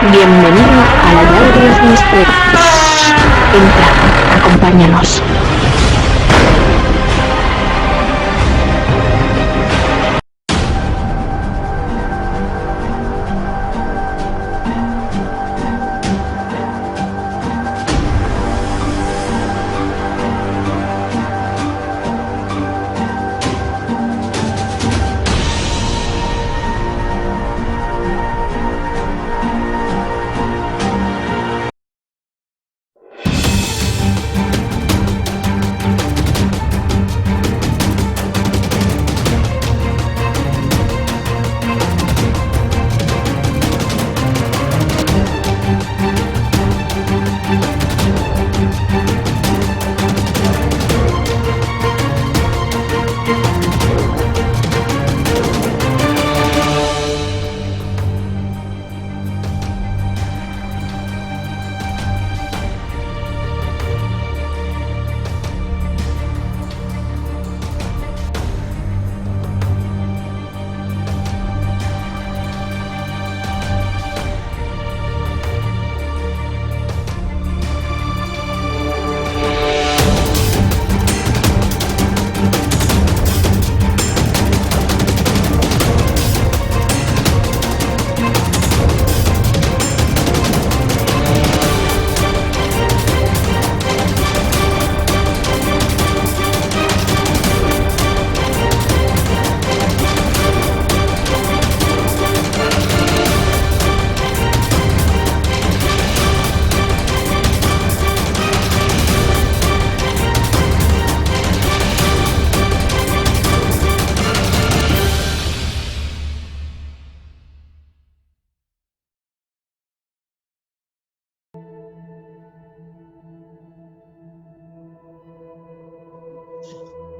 Bienvenido a la llave de los misterios. Entra, acompáñanos.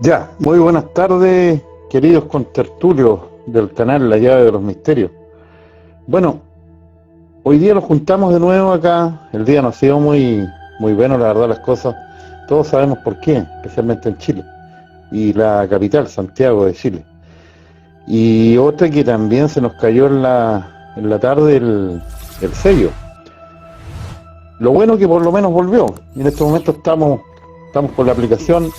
Ya, muy buenas tardes, queridos contertulios del canal La Llave de los Misterios. Bueno, hoy día nos juntamos de nuevo acá. El día no ha sido muy bueno, la verdad, las cosas. Todos sabemos por qué, especialmente en Chile y la capital, Santiago de Chile. Y otra que también se nos cayó en la tarde el sello. Lo bueno que por lo menos volvió. Y en este momento estamos con la aplicación,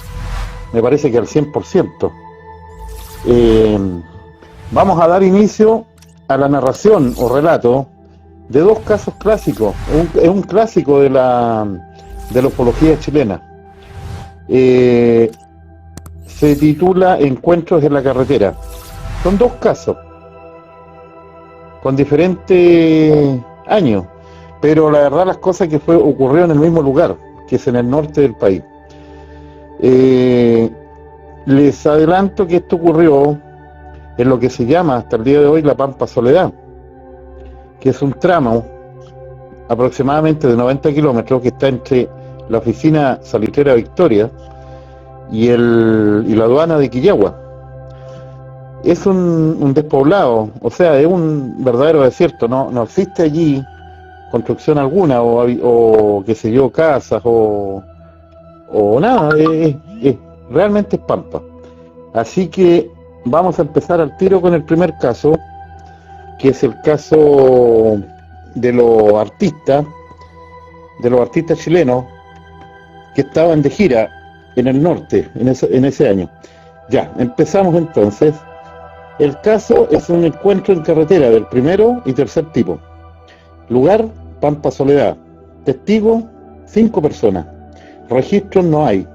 me parece que al 100%. Vamos a dar inicio a la narración o relato de dos casos clásicos. Es un clásico de la ufología chilena. Se titula Encuentros en la carretera. Son dos casos con diferentes años, pero la verdad las cosas que ocurrió en el mismo lugar, que es en el norte del país. Les adelanto que esto ocurrió en lo que se llama hasta el día de hoy la Pampa Soledad, que es un tramo aproximadamente de 90 kilómetros que está entre la oficina salitrera Victoria y la aduana de Quillagua. Es un despoblado, o sea, es un verdadero desierto, no existe allí construcción alguna o qué sé yo, casas o nada, realmente es pampa. Así que vamos a empezar al tiro con el primer caso, que es el caso de los artistas chilenos que estaban de gira en el norte en ese año. Ya, empezamos entonces. El caso es un encuentro en carretera del primero y tercer tipo. Lugar, Pampa Soledad. Testigo, 5 personas. Registros no hay.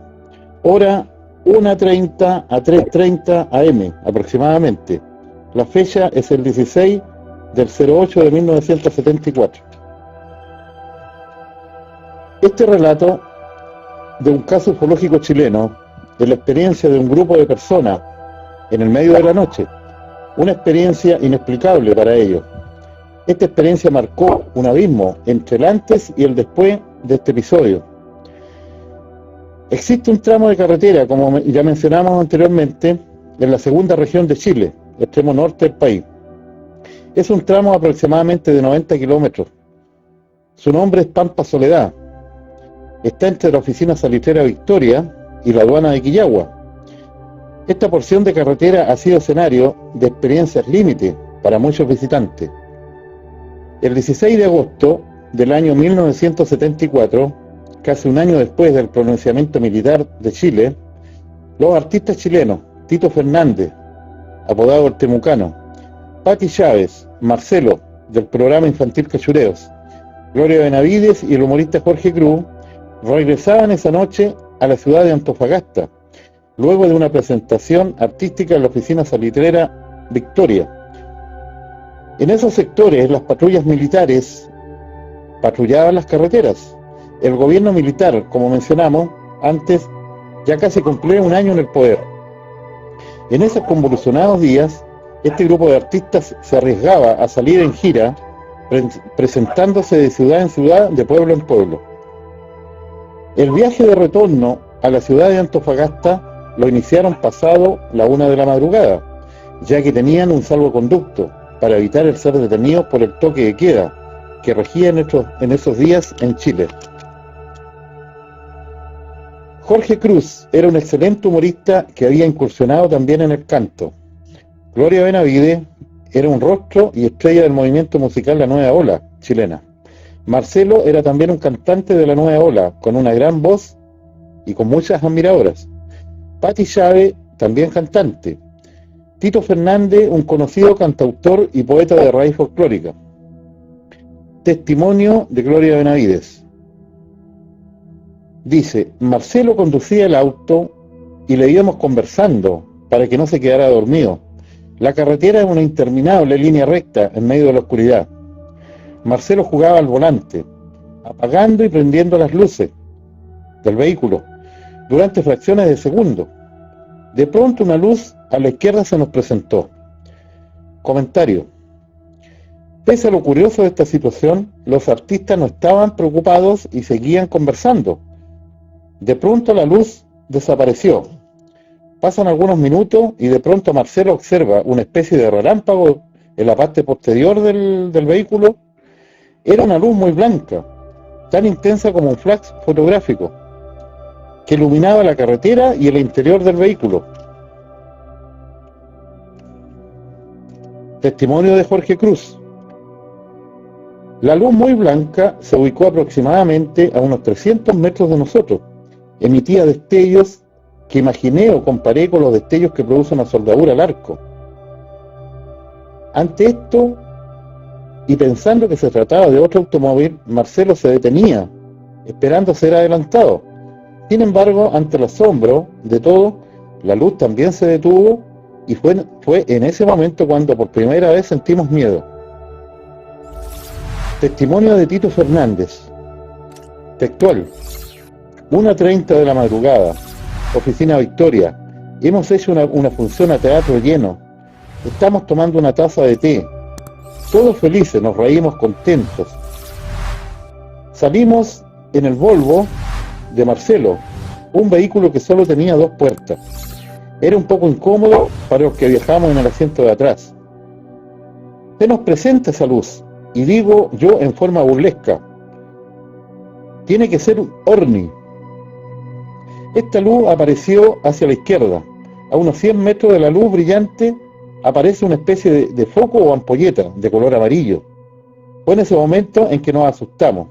Hora, 1:30 a 3:30 am aproximadamente. La fecha es el 16 del 08 de 1974. Este relato de un caso ufológico chileno, de la experiencia de un grupo de personas en el medio de la noche, una experiencia inexplicable para ellos. Esta experiencia marcó un abismo entre el antes y el después de este episodio. Existe un tramo de carretera, como ya mencionamos anteriormente, en la segunda región de Chile, extremo norte del país. Es un tramo aproximadamente de 90 kilómetros. Su nombre es Pampa Soledad. Está entre la oficina salitrera Victoria y la aduana de Quillagua. Esta porción de carretera ha sido escenario de experiencias límite para muchos visitantes. El 16 de agosto del año 1974, casi un año después del pronunciamiento militar de Chile, los artistas chilenos Tito Fernández, apodado el Temucano, Patti Chávez, Marcelo, del programa infantil Cachureos, Gloria Benavides y el humorista Jorge Cruz regresaban esa noche a la ciudad de Antofagasta, luego de una presentación artística en la oficina salitrera Victoria. En esos sectores las patrullas militares patrullaban las carreteras. El gobierno militar, como mencionamos antes, ya casi cumplía un año en el poder. En esos convulsionados días, este grupo de artistas se arriesgaba a salir en gira, presentándose de ciudad en ciudad, de pueblo en pueblo. El viaje de retorno a la ciudad de Antofagasta lo iniciaron pasado la 1 de la madrugada, ya que tenían un salvoconducto para evitar el ser detenidos por el toque de queda que regía en esos días en Chile. Jorge Cruz era un excelente humorista que había incursionado también en el canto. Gloria Benavides era un rostro y estrella del movimiento musical La Nueva Ola chilena. Marcelo era también un cantante de La Nueva Ola, con una gran voz y con muchas admiradoras. Patti Chávez, también cantante. Tito Fernández, un conocido cantautor y poeta de raíz folclórica. Testimonio de Gloria Benavides. Dice, Marcelo conducía el auto y le íbamos conversando para que no se quedara dormido. La carretera es una interminable línea recta en medio de la oscuridad. Marcelo jugaba al volante, apagando y prendiendo las luces del vehículo durante fracciones de segundo. De pronto una luz a la izquierda se nos presentó. Comentario. Pese a lo curioso de esta situación, los artistas no estaban preocupados y seguían conversando. De pronto la luz desapareció. Pasan algunos minutos y de pronto Marcelo observa una especie de relámpago en la parte posterior del vehículo. Era una luz muy blanca, tan intensa como un flash fotográfico, que iluminaba la carretera y el interior del vehículo. Testimonio de Jorge Cruz. La luz muy blanca se ubicó aproximadamente a unos 300 metros de nosotros. Emitía destellos que imaginé o comparé con los destellos que produce una soldadura al arco. Ante esto, y pensando que se trataba de otro automóvil, Marcelo se detenía, esperando ser adelantado. Sin embargo, ante el asombro de todo, la luz también se detuvo y fue en ese momento cuando por primera vez sentimos miedo. Testimonio de Tito Fernández. Textual. 1:30 de la madrugada, oficina Victoria. Hemos hecho una función a teatro lleno. Estamos tomando una taza de té. Todos felices, nos reímos contentos. Salimos en el Volvo de Marcelo, un vehículo que solo tenía 2 puertas. Era un poco incómodo para los que viajamos en el asiento de atrás. Se nos presenta esa luz, y digo yo en forma burlesca, tiene que ser un Orni. Esta luz apareció hacia la izquierda. A unos 100 metros de la luz brillante aparece una especie de foco o ampolleta de color amarillo. Fue en ese momento en que nos asustamos.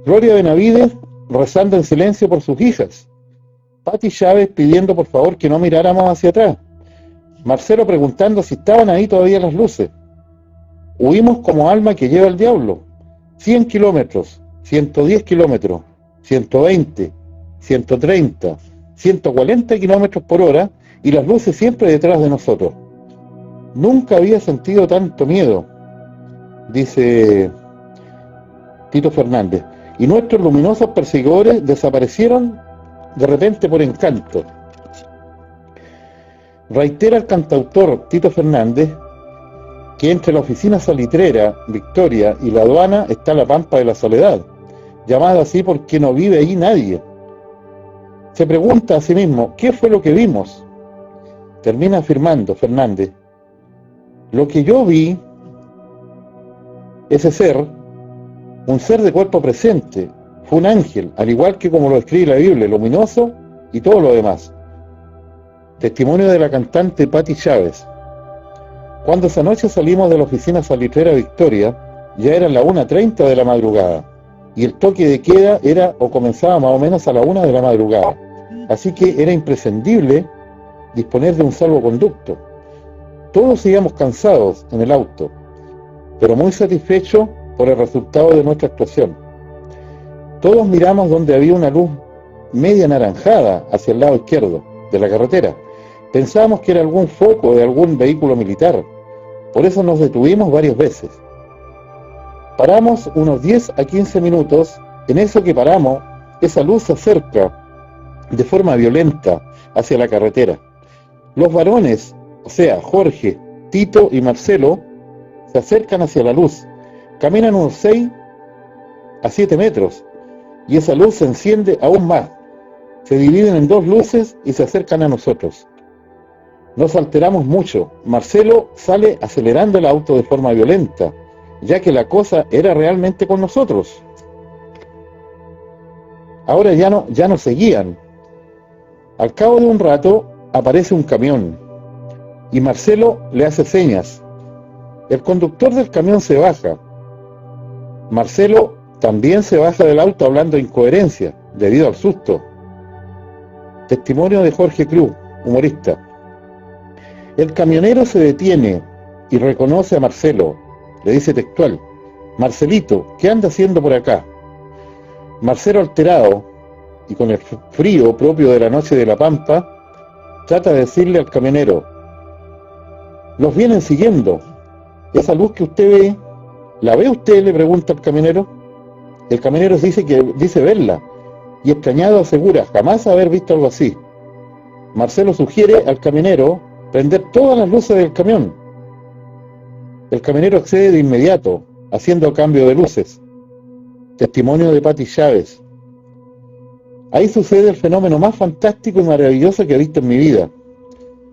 Gloria Benavides rezando en silencio por sus hijas. Patti Chávez pidiendo por favor que no miráramos hacia atrás. Marcelo preguntando si estaban ahí todavía las luces. Huimos como alma que lleva el diablo. 100 kilómetros, 110 kilómetros, 120, 130, 140 kilómetros por hora y las luces siempre detrás de nosotros. Nunca había sentido tanto miedo, dice Tito Fernández. Y nuestros luminosos perseguidores desaparecieron de repente por encanto. Reitera el cantautor Tito Fernández que entre la oficina salitrera Victoria y la aduana está la Pampa de la Soledad, llamada así porque no vive ahí nadie. Se pregunta a sí mismo, ¿qué fue lo que vimos? Termina afirmando Fernández, lo que yo vi, ese ser, un ser de cuerpo presente, fue un ángel, al igual que como lo escribe la Biblia, luminoso y todo lo demás. Testimonio de la cantante Patti Chávez. Cuando esa noche salimos de la oficina salitrera Victoria, ya era la 1:30 de la madrugada, y el toque de queda era o comenzaba más o menos a la 1 de la madrugada, así que era imprescindible disponer de un salvoconducto. Todos íbamos cansados en el auto, pero muy satisfechos por el resultado de nuestra actuación. Todos miramos donde había una luz media anaranjada hacia el lado izquierdo de la carretera. Pensábamos que era algún foco de algún vehículo militar, por eso nos detuvimos varias veces. Paramos unos 10 a 15 minutos. En eso que paramos, esa luz se acerca de forma violenta hacia la carretera. Los varones, o sea, Jorge, Tito y Marcelo, se acercan hacia la luz, caminan unos 6 a 7 metros, y esa luz se enciende aún más. Se dividen en dos luces y se acercan a nosotros. Nos alteramos mucho. Marcelo sale acelerando el auto de forma violenta, ya que la cosa era realmente con nosotros. Ahora ya no seguían. Al cabo de un rato aparece un camión y Marcelo le hace señas. El conductor del camión se baja. Marcelo también se baja del auto hablando incoherencia debido al susto. Testimonio de Jorge Cruz, humorista. El camionero se detiene y reconoce a Marcelo. Le dice textual: Marcelito, ¿qué anda haciendo por acá? Marcelo, alterado y con el frío propio de la noche de La Pampa, trata de decirle al camionero: los vienen siguiendo. ¿Esa luz que usted ve, la ve usted?, le pregunta al camionero. El camionero dice verla, y extrañado asegura jamás haber visto algo así. Marcelo sugiere al camionero prender todas las luces del camión. El camionero accede de inmediato, haciendo cambio de luces. Testimonio de Pati Chávez. Ahí sucede el fenómeno más fantástico y maravilloso que he visto en mi vida.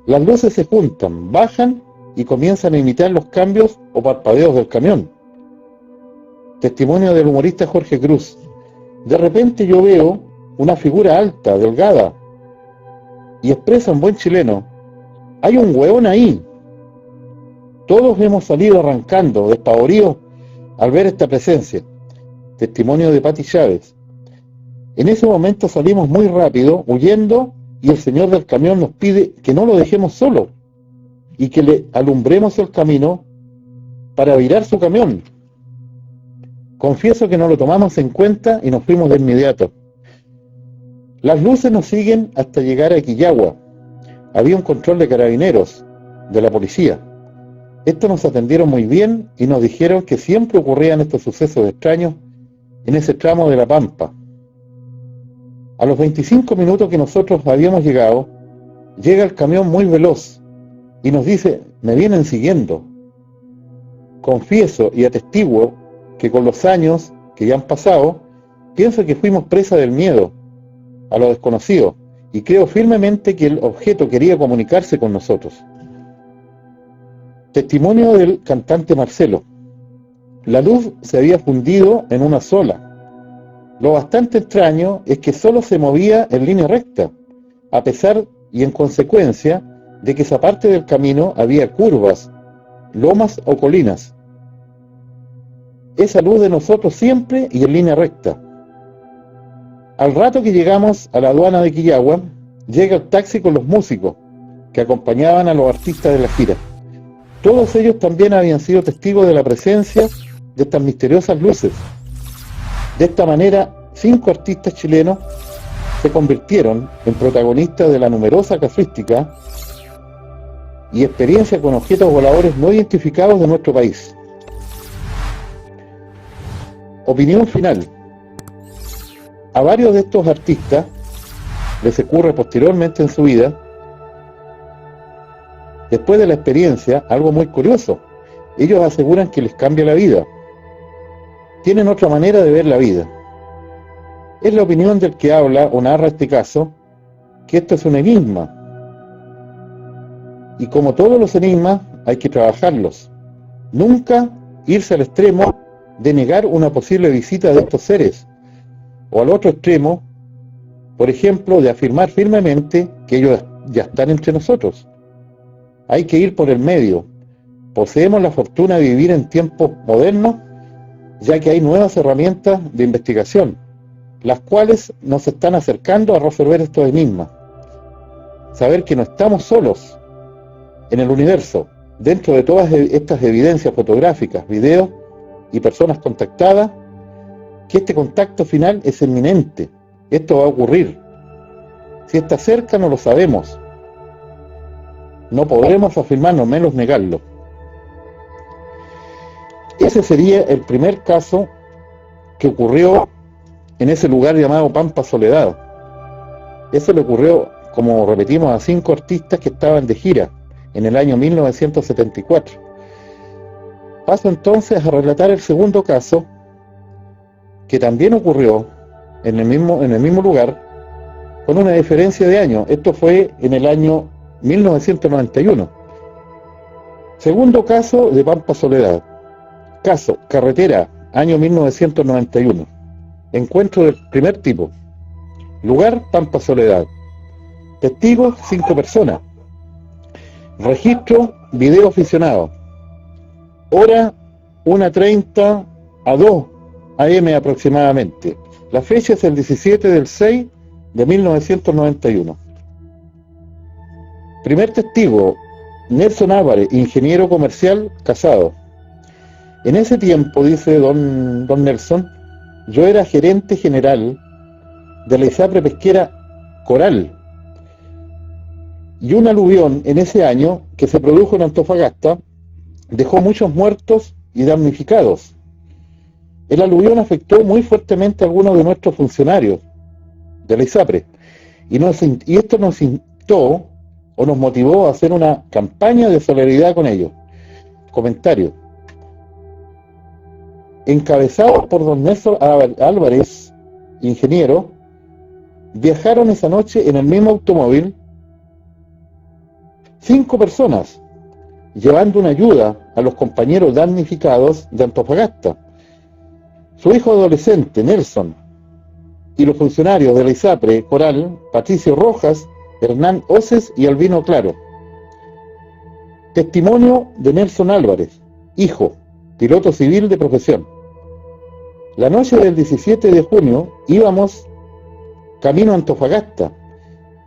Las luces se juntan, bajan y comienzan a imitar los cambios o parpadeos del camión. Testimonio del humorista Jorge Cruz. De repente yo veo una figura alta, delgada, y expresa en buen chileno: hay un hueón ahí. Todos hemos salido arrancando, despavoridos al ver esta presencia. Testimonio de Pati Chávez. En ese momento salimos muy rápido, huyendo, y el señor del camión nos pide que no lo dejemos solo y que le alumbremos el camino para virar su camión. Confieso que no lo tomamos en cuenta y nos fuimos de inmediato. Las luces nos siguen hasta llegar a Quillagua. Había un control de carabineros, de la policía. Estos nos atendieron muy bien y nos dijeron que siempre ocurrían estos sucesos extraños en ese tramo de La Pampa. A los 25 minutos que nosotros habíamos llegado, llega el camión muy veloz y nos dice: me vienen siguiendo. Confieso y atestiguo que con los años que ya han pasado, pienso que fuimos presa del miedo a lo desconocido, y creo firmemente que el objeto quería comunicarse con nosotros. Testimonio del cantante Marcelo. La luz se había fundido en una sola. Lo bastante extraño es que solo se movía en línea recta, a pesar y en consecuencia de que esa parte del camino había curvas, lomas o colinas. Esa luz de nosotros siempre y en línea recta. Al rato que llegamos a la aduana de Quillagua, llega el taxi con los músicos que acompañaban a los artistas de la gira. Todos ellos también habían sido testigos de la presencia de estas misteriosas luces. De esta manera, 5 artistas chilenos se convirtieron en protagonistas de la numerosa casuística y experiencia con objetos voladores no identificados de nuestro país. Opinión final. A varios de estos artistas les ocurre posteriormente en su vida, después de la experiencia, algo muy curioso. Ellos aseguran que les cambia la vida. Tienen otra manera de ver la vida. Es la opinión del que habla o narra este caso, que esto es un enigma. Y como todos los enigmas, hay que trabajarlos. Nunca irse al extremo de negar una posible visita de estos seres, o al otro extremo, por ejemplo, de afirmar firmemente que ellos ya están entre nosotros. Hay que ir por el medio, Poseemos la fortuna de vivir en tiempos modernos, ya que hay nuevas herramientas de investigación, las cuales nos están acercando a resolver estos enigmas. Saber que no estamos solos en el universo, dentro de todas estas evidencias fotográficas, videos y personas contactadas, que este contacto final es inminente. Esto va a ocurrir. Si está cerca, no lo sabemos. No podremos afirmarlo, menos negarlo. Ese sería el primer caso que ocurrió en ese lugar llamado Pampa Soledad. Eso le ocurrió, como repetimos, a 5 artistas que estaban de gira en el año 1974. Paso entonces a relatar el segundo caso, que también ocurrió en el mismo lugar, con una diferencia de año. Esto fue en el año 1991. Segundo caso de Pampa Soledad. Caso, carretera, año 1991. Encuentro del primer tipo. Lugar, Pampa Soledad. Testigos, 5 personas. Registro, video aficionado. Hora, 1:30 a 2 AM aproximadamente. La fecha es el 17 del 6 de 1991. Primer testigo, Nelson Álvarez, ingeniero comercial, casado. En ese tiempo, dice don Nelson, yo era gerente general de la ISAPRE pesquera Coral, y un aluvión en ese año que se produjo en Antofagasta dejó muchos muertos y damnificados. El aluvión afectó muy fuertemente a algunos de nuestros funcionarios de la ISAPRE, y esto nos instó o nos motivó a hacer una campaña de solidaridad con ellos. Comentario: encabezados por don Nelson Álvarez, ingeniero, viajaron esa noche en el mismo automóvil 5 personas, llevando una ayuda a los compañeros damnificados de Antofagasta. Su hijo adolescente, Nelson, y los funcionarios de la ISAPRE Coral, Patricio Rojas, Hernán Oces y Albino Claro. Testimonio de Nelson Álvarez, hijo, piloto civil de profesión. La noche del 17 de junio íbamos camino a Antofagasta.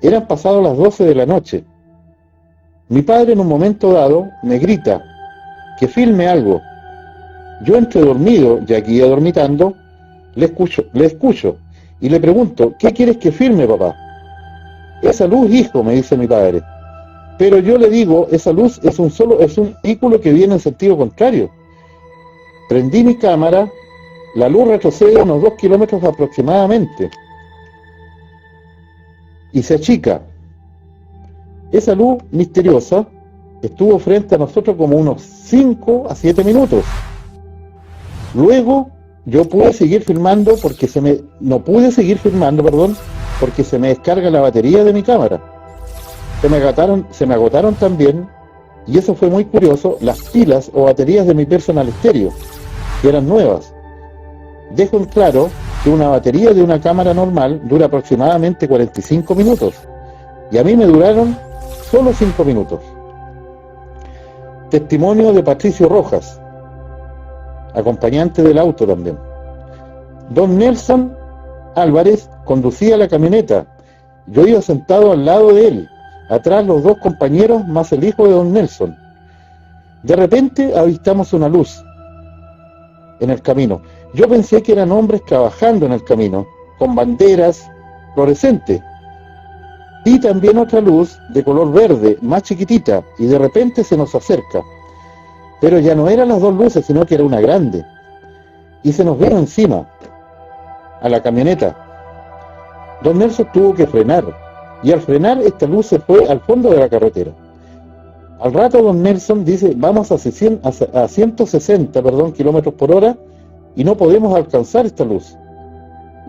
Eran pasados las 12 de la noche. Mi padre en un momento dado me grita que filme algo. Yo entre dormido, ya aquí adormitando, le escucho y le pregunto: ¿qué quieres que filme, papá? Esa luz, hijo, me dice mi padre. Pero yo le digo, esa luz es un vehículo que viene en sentido contrario. Prendí mi cámara, la luz retrocede unos 2 kilómetros aproximadamente y se achica. Esa luz misteriosa estuvo frente a nosotros como unos 5 a 7 minutos. Luego yo pude seguir filmando porque no pude seguir filmando, porque se me descarga la batería de mi cámara. Se me agotaron también, y eso fue muy curioso, las pilas o baterías de mi personal estéreo, que eran nuevas. Dejo en claro que una batería de una cámara normal dura aproximadamente 45 minutos, y a mí me duraron solo 5 minutos. Testimonio de Patricio Rojas, acompañante del auto también. Don Nelson Álvarez conducía la camioneta. Yo iba sentado al lado de él, atrás los 2 compañeros más el hijo de don Nelson. De repente avistamos una luz en el camino. Yo pensé que eran hombres trabajando en el camino, con banderas fluorescentes. Vi también otra luz de color verde, más chiquitita, y de repente se nos acerca. Pero ya no eran las 2 luces, sino que era una grande. Y se nos vino encima, a la camioneta. Don Nelson tuvo que frenar, y al frenar esta luz se fue al fondo de la carretera. Al rato don Nelson dice: vamos a 160 kilómetros por hora y no podemos alcanzar esta luz.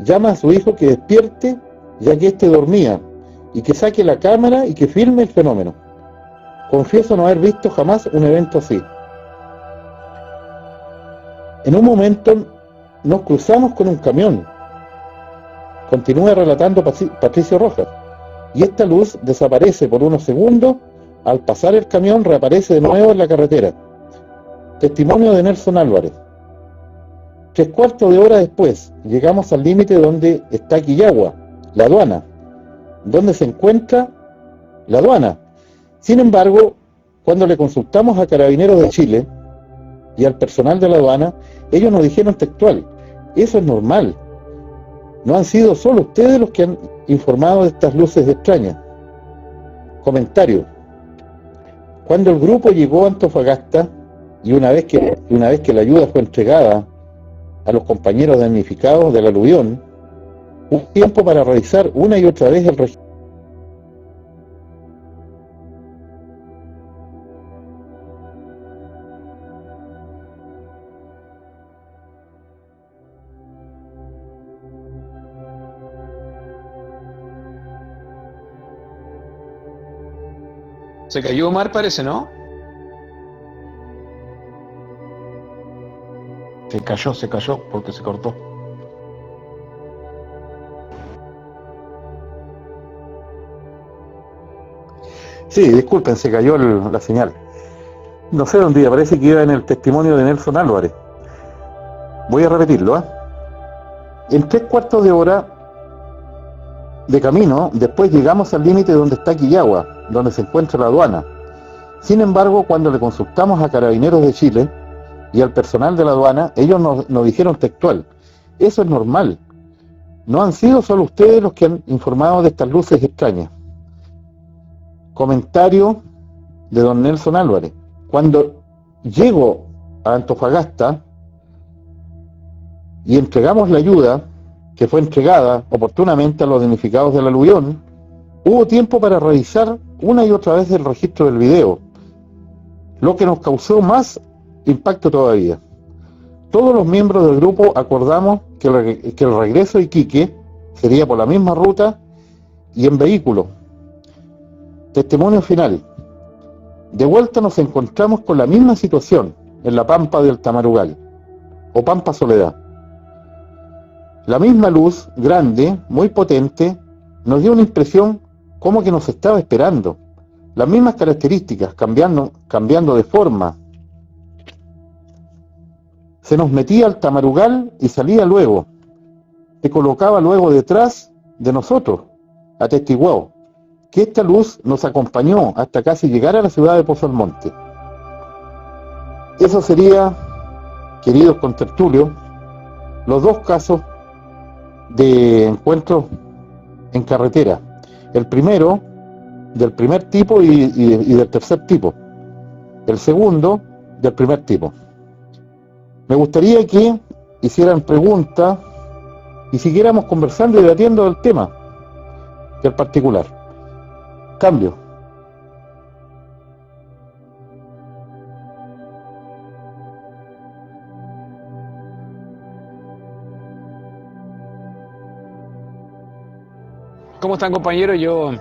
Llama a su hijo que despierte, ya que éste dormía, y que saque la cámara y que filme el fenómeno. Confieso no haber visto jamás un evento así. En un momento nos cruzamos con un camión. Continúa relatando Patricio Rojas. Y esta luz desaparece por unos segundos. Al pasar el camión reaparece de nuevo en la carretera. Testimonio de Nelson Álvarez. 3/4 de hora después, llegamos al límite donde está Quillagua, la aduana, donde se encuentra la aduana. Sin embargo, cuando le consultamos a Carabineros de Chile y al personal de la aduana, ellos nos dijeron textual: eso es normal. No han sido solo ustedes los que han informado de estas luces extrañas. Comentario. Cuando el grupo llegó a Antofagasta y una vez que la ayuda fue entregada a los compañeros damnificados del aluvión, hubo tiempo para revisar una y otra vez el registro. Se cayó Omar, parece, ¿no? Se cayó porque se cortó. Sí, disculpen, se cayó la señal. No sé dónde iba, parece que iba en el testimonio de Nelson Álvarez. Voy a repetirlo, ¿eh? En 3/4 de hora de camino, después llegamos al límite donde está Quillagua, donde se encuentra la aduana. Sin embargo, cuando le consultamos a Carabineros de Chile y al personal de la aduana, ellos nos dijeron textual: eso es normal. No han sido solo ustedes los que han informado de estas luces extrañas. Comentario de don Nelson Álvarez. Cuando llego a Antofagasta y entregamos la ayuda que fue entregada oportunamente a los damnificados del aluvión, hubo tiempo para revisar una y otra vez el registro del video, lo que nos causó más impacto todavía. Todos los miembros del grupo acordamos que el regreso a Iquique sería por la misma ruta y en vehículo. Testimonio final. De vuelta nos encontramos con la misma situación en la Pampa del Tamarugal, o Pampa Soledad. La misma luz, grande, muy potente, nos dio una impresión como que nos estaba esperando. Las mismas características, cambiando de forma. Se nos metía al Tamarugal y salía luego. Se colocaba luego detrás de nosotros, atestiguado que esta luz nos acompañó hasta casi llegar a la ciudad de Pozo Almonte. Eso sería, queridos contertulios, los dos casos de encuentros en carretera. El primero, del primer tipo y del tercer tipo. El segundo, del primer tipo. Me gustaría que hicieran preguntas y siguiéramos conversando y debatiendo el tema del particular. Cambio. ¿Cómo están, compañeros? Yo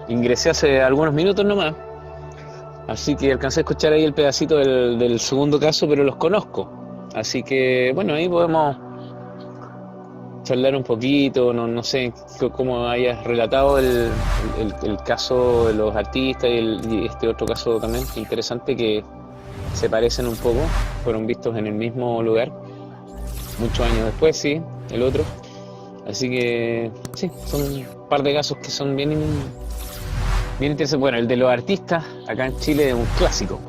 ingresé hace algunos minutos nomás, así que alcancé a escuchar ahí el pedacito del segundo caso, pero los conozco. Así que, bueno, ahí podemos charlar un poquito, no sé cómo hayas relatado el caso de los artistas y este otro caso también interesante, que se parecen un poco, fueron vistos en el mismo lugar, muchos años después, sí, el otro. Así que, sí, son un par de casos que son bien interesantes. Bueno, el de los artistas, acá en Chile, es un clásico.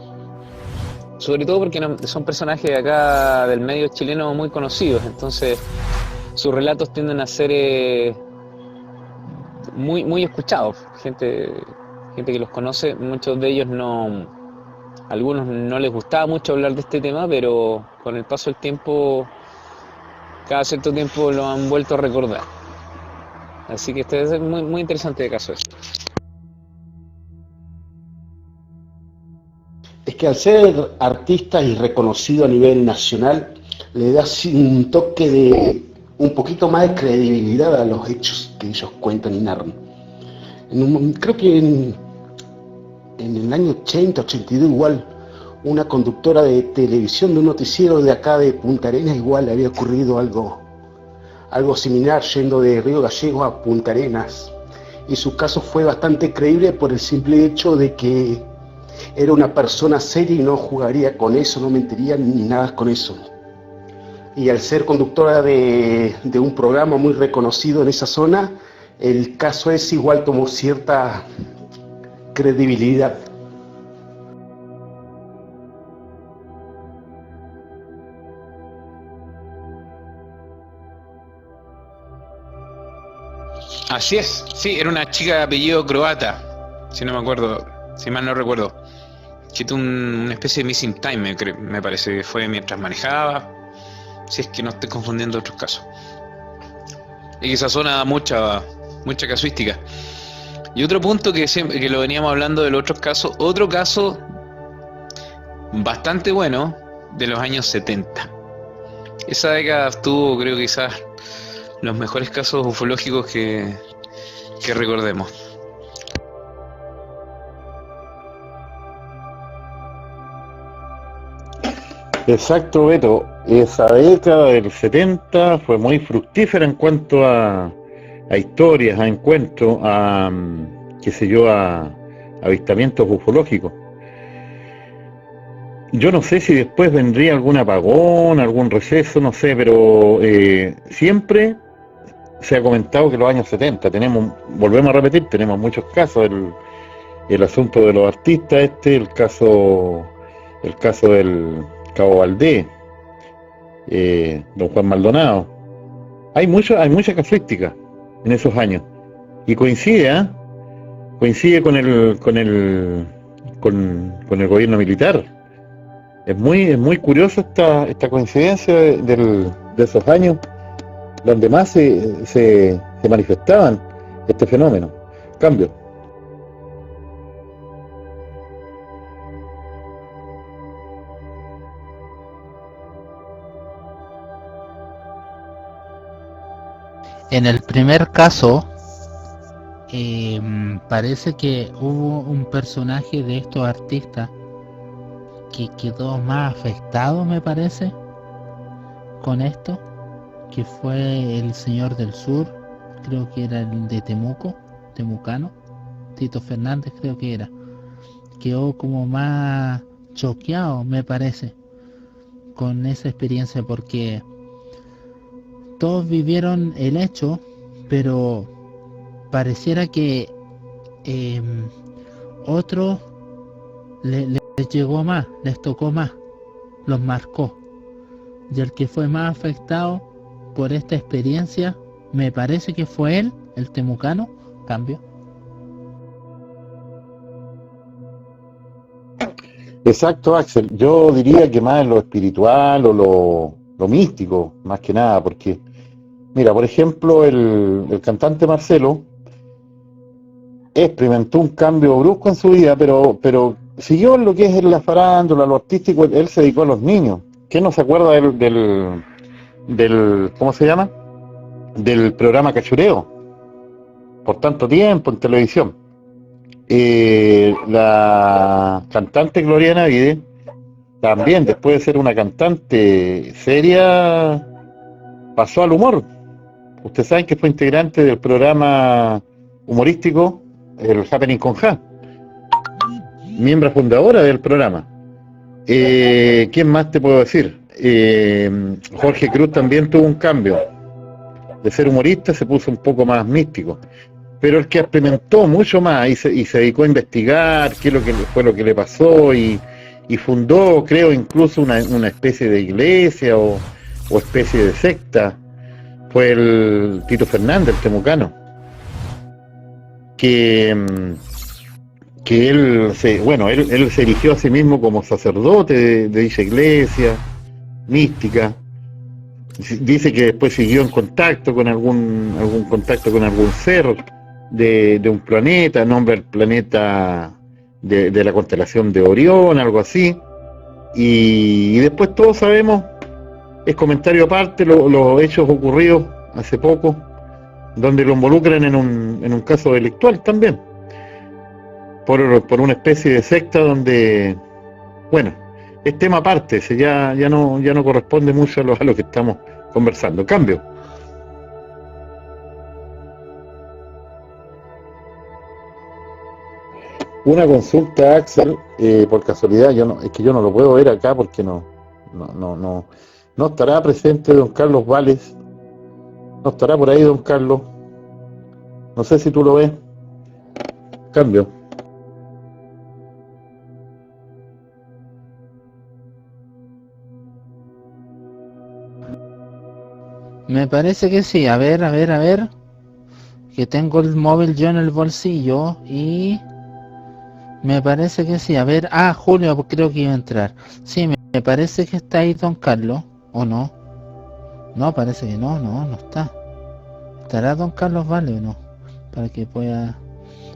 Sobre todo porque son personajes de acá del medio chileno muy conocidos, entonces sus relatos tienden a ser muy escuchados. Gente que los conoce, muchos de ellos algunos no les gustaba mucho hablar de este tema, pero con el paso del tiempo, cada cierto tiempo lo han vuelto a recordar. Así que este es muy interesante el caso. Es que al ser artista y reconocido a nivel nacional, le da un toque de un poquito más de credibilidad a los hechos que ellos cuentan y narran. Creo que en el año 80, 82 igual, una conductora de televisión de un noticiero de acá de Punta Arenas igual le había ocurrido algo similar yendo de Río Gallegos a Punta Arenas, y su caso fue bastante creíble por el simple hecho de que Era una persona seria y no jugaría con eso, no mentiría ni nada con eso. Y al ser conductora de un programa muy reconocido en esa zona, el caso es igual como cierta credibilidad. Así es, sí, era una chica de apellido croata, si no me acuerdo, si mal no recuerdo. Que tuvo una especie de missing time, me parece que fue mientras manejaba, si es que no estoy confundiendo otros casos. Y que esa zona da mucha casuística. Y otro punto que lo veníamos hablando de los otros casos, otro caso bastante bueno de los años 70. Esa década tuvo, creo, quizás los mejores casos ufológicos que recordemos. Exacto, Beto. Esa década del 70 fue muy fructífera en cuanto a historias, a encuentros, a, qué sé yo, a avistamientos ufológicos. Yo no sé si después vendría algún apagón, algún receso, no sé, pero siempre se ha comentado que los años 70 volvemos a repetir, tenemos muchos casos, el asunto de los artistas el caso del Cabo Valdés, don Juan Maldonado. Hay mucha casuística en esos años y coincide con el gobierno militar. Es muy curioso esta coincidencia de esos años donde más se manifestaban este fenómeno. Cambio. En el primer caso, parece que hubo un personaje de estos artistas que quedó más afectado, me parece, con esto, que fue el señor del sur, creo que era el de Temucano, Tito Fernández creo que era, quedó como más choqueado, me parece, con esa experiencia, porque todos vivieron el hecho, pero pareciera que otros les llegó más, les tocó más, los marcó. Y el que fue más afectado por esta experiencia, me parece que fue él, el temucano. Cambio. Exacto, Axel. Yo diría que más en lo espiritual o lo místico, más que nada, porque, mira, por ejemplo, el cantante Marcelo experimentó un cambio brusco en su vida, pero siguió en lo que es la farándula, lo artístico. Él se dedicó a los niños. ¿Quién no se acuerda del ¿cómo se llama? Del programa Cachureo, por tanto tiempo en televisión. La cantante Gloria Navide, también después de ser una cantante seria, pasó al humor. Ustedes saben que fue integrante del programa humorístico El Happening con Ja, miembro fundadora del programa. ¿Quién más te puedo decir? Jorge Cruz también tuvo un cambio. De ser humorista se puso un poco más místico. Pero el que experimentó mucho más y se dedicó a investigar qué es lo que fue lo que le pasó y fundó, creo, incluso una especie de iglesia o especie de secta, fue el Tito Fernández, el temucano, que él se erigió a sí mismo como sacerdote de dicha iglesia mística. Dice que después siguió en contacto con algún contacto con algún ser de un planeta, nombra el planeta de la constelación de Orión, algo así, y después todos sabemos, es comentario aparte, los hechos ocurridos hace poco, donde lo involucran en un caso delictual también, por una especie de secta donde, bueno, es tema aparte, ya no corresponde mucho a lo que estamos conversando. Cambio. Una consulta, Axel, por casualidad, es que yo no lo puedo ver acá porque no estará presente don Carlos Vales, no estará por ahí don Carlos, no sé si tú lo ves, cambio. Me parece que sí. A ver, a ver, a ver. Que tengo el móvil yo en el bolsillo y me parece que sí. A ver, Julio, creo que iba a entrar. Sí, me parece que está ahí don Carlos, ¿o no? No, parece que no está. ¿Estará don Carlos Vale o no? Para que pueda...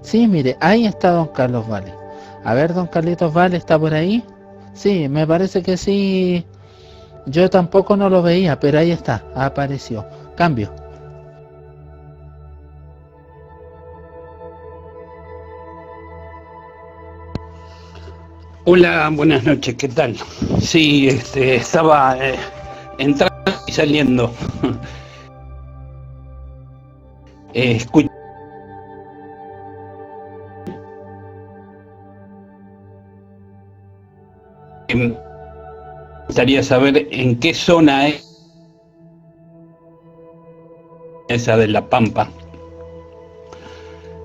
Sí, mire, ahí está don Carlos Vale. A ver, don Carlitos Vale, ¿está por ahí? Sí, me parece que sí. Yo tampoco no lo veía, pero ahí está, apareció. Cambio. Hola, buenas noches, ¿qué tal? Sí, estaba entrando y saliendo. Escucho. Me gustaría saber en qué zona es esa de La Pampa,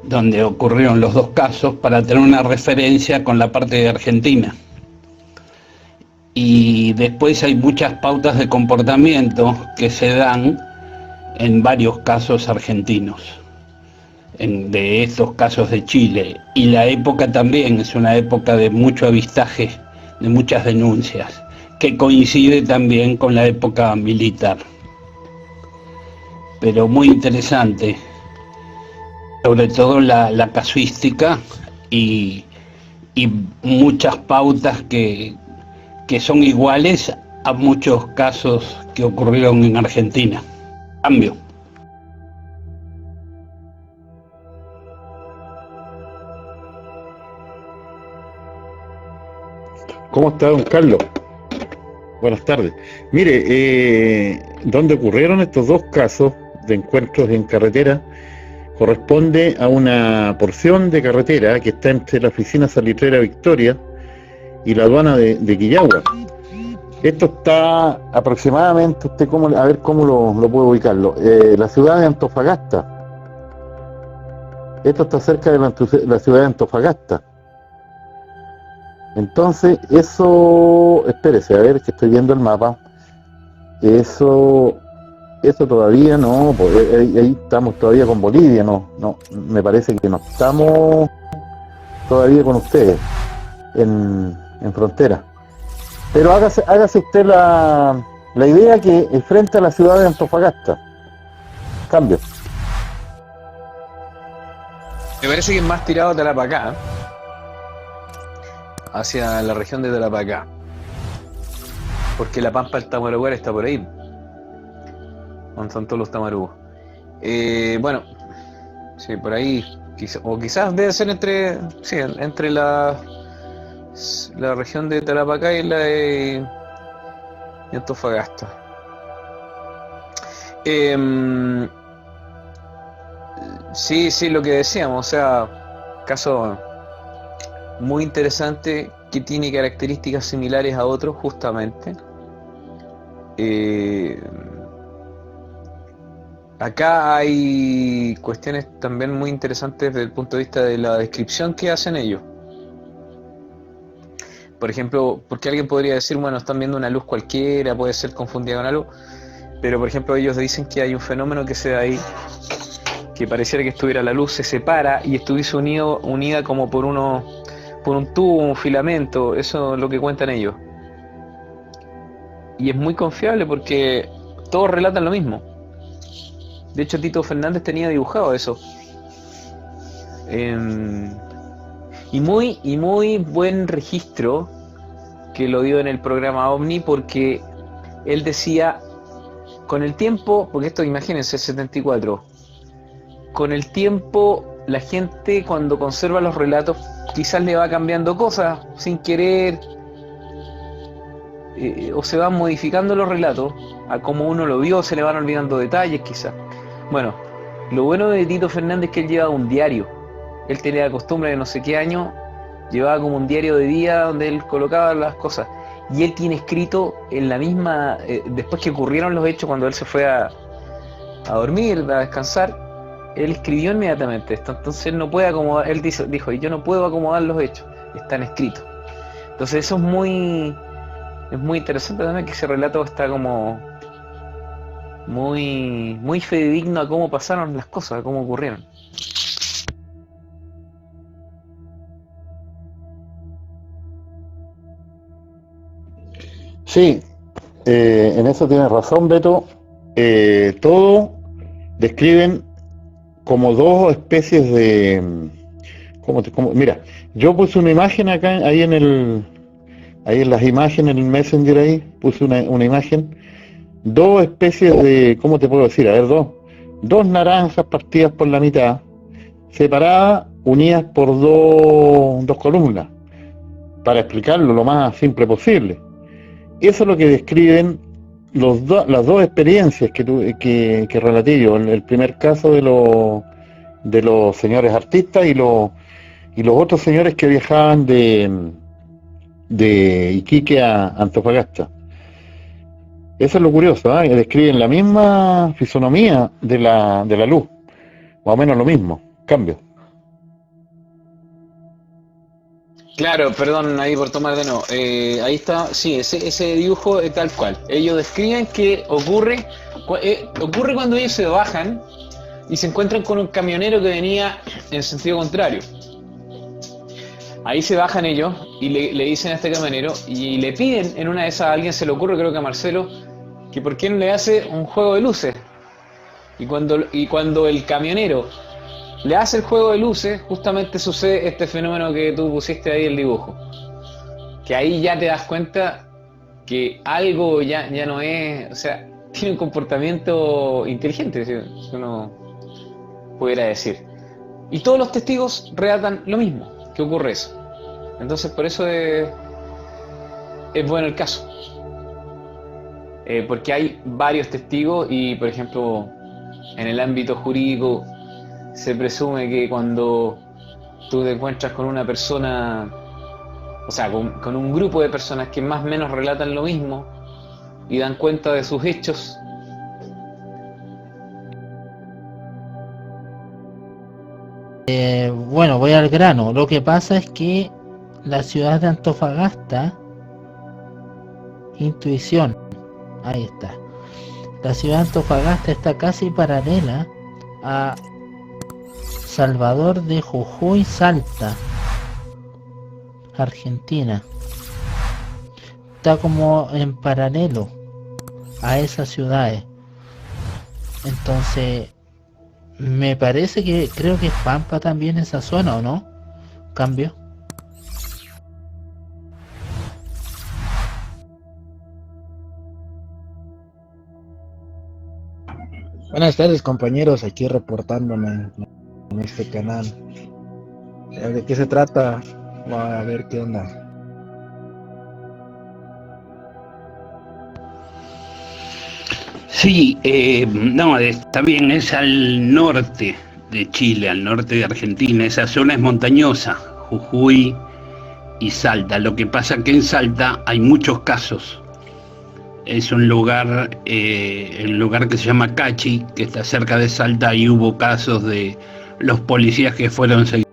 donde ocurrieron los dos casos, para tener una referencia con la parte de Argentina. Y después hay muchas pautas de comportamiento que se dan en varios casos argentinos, de estos casos de Chile. Y la época también es una época de mucho avistaje, de muchas denuncias, que coincide también con la época militar. Pero muy interesante, sobre todo la casuística y muchas pautas que son iguales a muchos casos que ocurrieron en Argentina. Cambio. ¿Cómo está don Carlos? Buenas tardes. Mire, donde ocurrieron estos dos casos de encuentros en carretera, corresponde a una porción de carretera que está entre la oficina salitrera Victoria y la aduana de Quillagua. Esto está aproximadamente, a ver cómo lo puedo ubicarlo, la ciudad de Antofagasta. Esto está cerca de la ciudad de Antofagasta. Entonces, eso, espérese, a ver, que estoy viendo el mapa. Eso todavía no, pues ahí estamos todavía con Bolivia, no, me parece que no estamos todavía con ustedes en frontera. Pero hágase usted la idea que es frente a la ciudad de Antofagasta. Cambio. Me parece que es más tirado de Tarapacá, hacia la región de Tarapacá, porque la Pampa del Tamarugal está por ahí, donde están todos los tamarugos. Bueno, sí, por ahí, quizás debe ser entre la región de Tarapacá y la de Antofagasta. Sí, lo que decíamos, o sea, caso muy interesante que tiene características similares a otros, justamente. Acá hay cuestiones también muy interesantes desde el punto de vista de la descripción que hacen ellos. Por ejemplo, porque alguien podría decir, bueno, están viendo una luz cualquiera, puede ser confundida con algo, pero por ejemplo ellos dicen que hay un fenómeno que se da ahí, que pareciera que estuviera la luz, se separa y estuviese unida como por un tubo, un filamento. Eso es lo que cuentan ellos. Y es muy confiable porque todos relatan lo mismo. De hecho, Tito Fernández tenía dibujado eso. Y muy buen registro que lo dio en el programa OVNI, porque él decía, con el tiempo, porque esto imagínense, 74, con el tiempo la gente cuando conserva los relatos quizás le va cambiando cosas sin querer, o se van modificando los relatos a como uno lo vio, se le van olvidando detalles quizás. Bueno, lo bueno de Tito Fernández es que él lleva un diario. Él tenía la costumbre de no sé qué año llevaba como un diario de día donde él colocaba las cosas. Y él tiene escrito en la misma, después que ocurrieron los hechos, cuando él se fue a dormir, a descansar, él escribió inmediatamente esto. Entonces él no puede acomodar, él dijo, yo no puedo acomodar los hechos, están escritos. Entonces eso es muy interesante también, que ese relato está como muy fidedigno a cómo pasaron las cosas, a cómo ocurrieron. Sí, en eso tienes razón, Beto. Todo describen como dos especies de... Mira, yo puse una imagen acá, ahí en las imágenes, en el Messenger ahí, puse una imagen, dos especies de, ¿cómo te puedo decir? A ver, dos naranjas partidas por la mitad, separadas, unidas por dos columnas, para explicarlo lo más simple posible. Eso es lo que describen las dos experiencias que relaté yo. El primer caso de los señores artistas y los otros señores que viajaban de Iquique a Antofagasta. Eso es lo curioso, ¿eh? Describen la misma fisonomía de la luz, más o menos lo mismo, cambio. Claro, perdón ahí por tomar de nuevo. Ahí está, sí, ese dibujo es tal cual. Ellos describen que ocurre cuando ellos se bajan y se encuentran con un camionero que venía en sentido contrario. Ahí se bajan ellos y le dicen a este camionero y le piden, en una de esas, a alguien se le ocurre, creo que a Marcelo, que por qué no le hace un juego de luces. Y cuando el camionero le hace el juego de luces, justamente sucede este fenómeno que tú pusiste ahí, el dibujo. Que ahí ya te das cuenta que algo ya no es, o sea, tiene un comportamiento inteligente, si uno pudiera decir. Y todos los testigos relatan lo mismo, que ocurre eso. Entonces por eso es bueno el caso. Porque hay varios testigos y, por ejemplo, en el ámbito jurídico se presume que cuando tú te encuentras con una persona, o sea, con un grupo de personas que más o menos relatan lo mismo y dan cuenta de sus hechos, Bueno, voy al grano. Lo que pasa es que la ciudad de Antofagasta, intuición, ahí está. La ciudad de Antofagasta está casi paralela a Salvador de Jujuy, Salta, Argentina. Está como en paralelo a esas ciudades. Entonces, me parece que creo que es Pampa también esa zona, ¿o no? Cambio. Buenas tardes, compañeros, aquí reportándome en este canal. ¿De qué se trata? A ver qué onda. Sí, no, está bien, es al norte de Chile, al norte de Argentina. Esa zona es montañosa, Jujuy y Salta. Lo que pasa que en Salta hay muchos casos. Es un lugar, el lugar que se llama Cachi, que está cerca de Salta, y hubo casos de los policías que fueron seguidos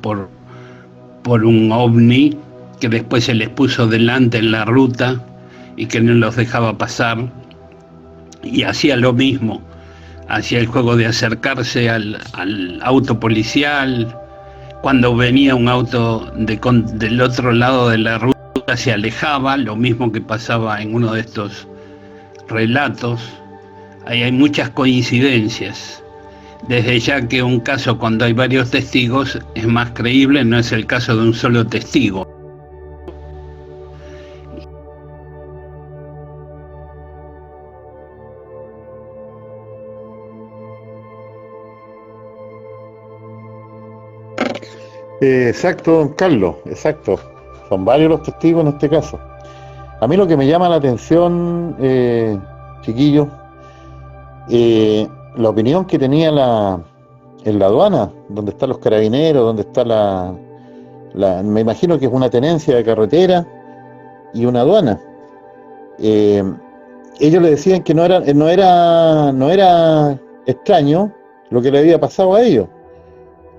por un ovni que después se les puso delante en la ruta y que no los dejaba pasar, y hacía lo mismo, hacía el juego de acercarse al auto policial. Cuando venía un auto del otro lado de la ruta se alejaba, lo mismo que pasaba en uno de estos relatos. Ahí hay muchas coincidencias. Desde ya que un caso cuando hay varios testigos es más creíble, no es el caso de un solo testigo. Exacto, don Carlos, exacto. Son varios los testigos en este caso. A mí lo que me llama la atención, chiquillos, la opinión que tenía en la aduana, donde están los carabineros, donde está Me imagino que es una tenencia de carretera y una aduana. Ellos le decían que no era extraño lo que le había pasado a ellos.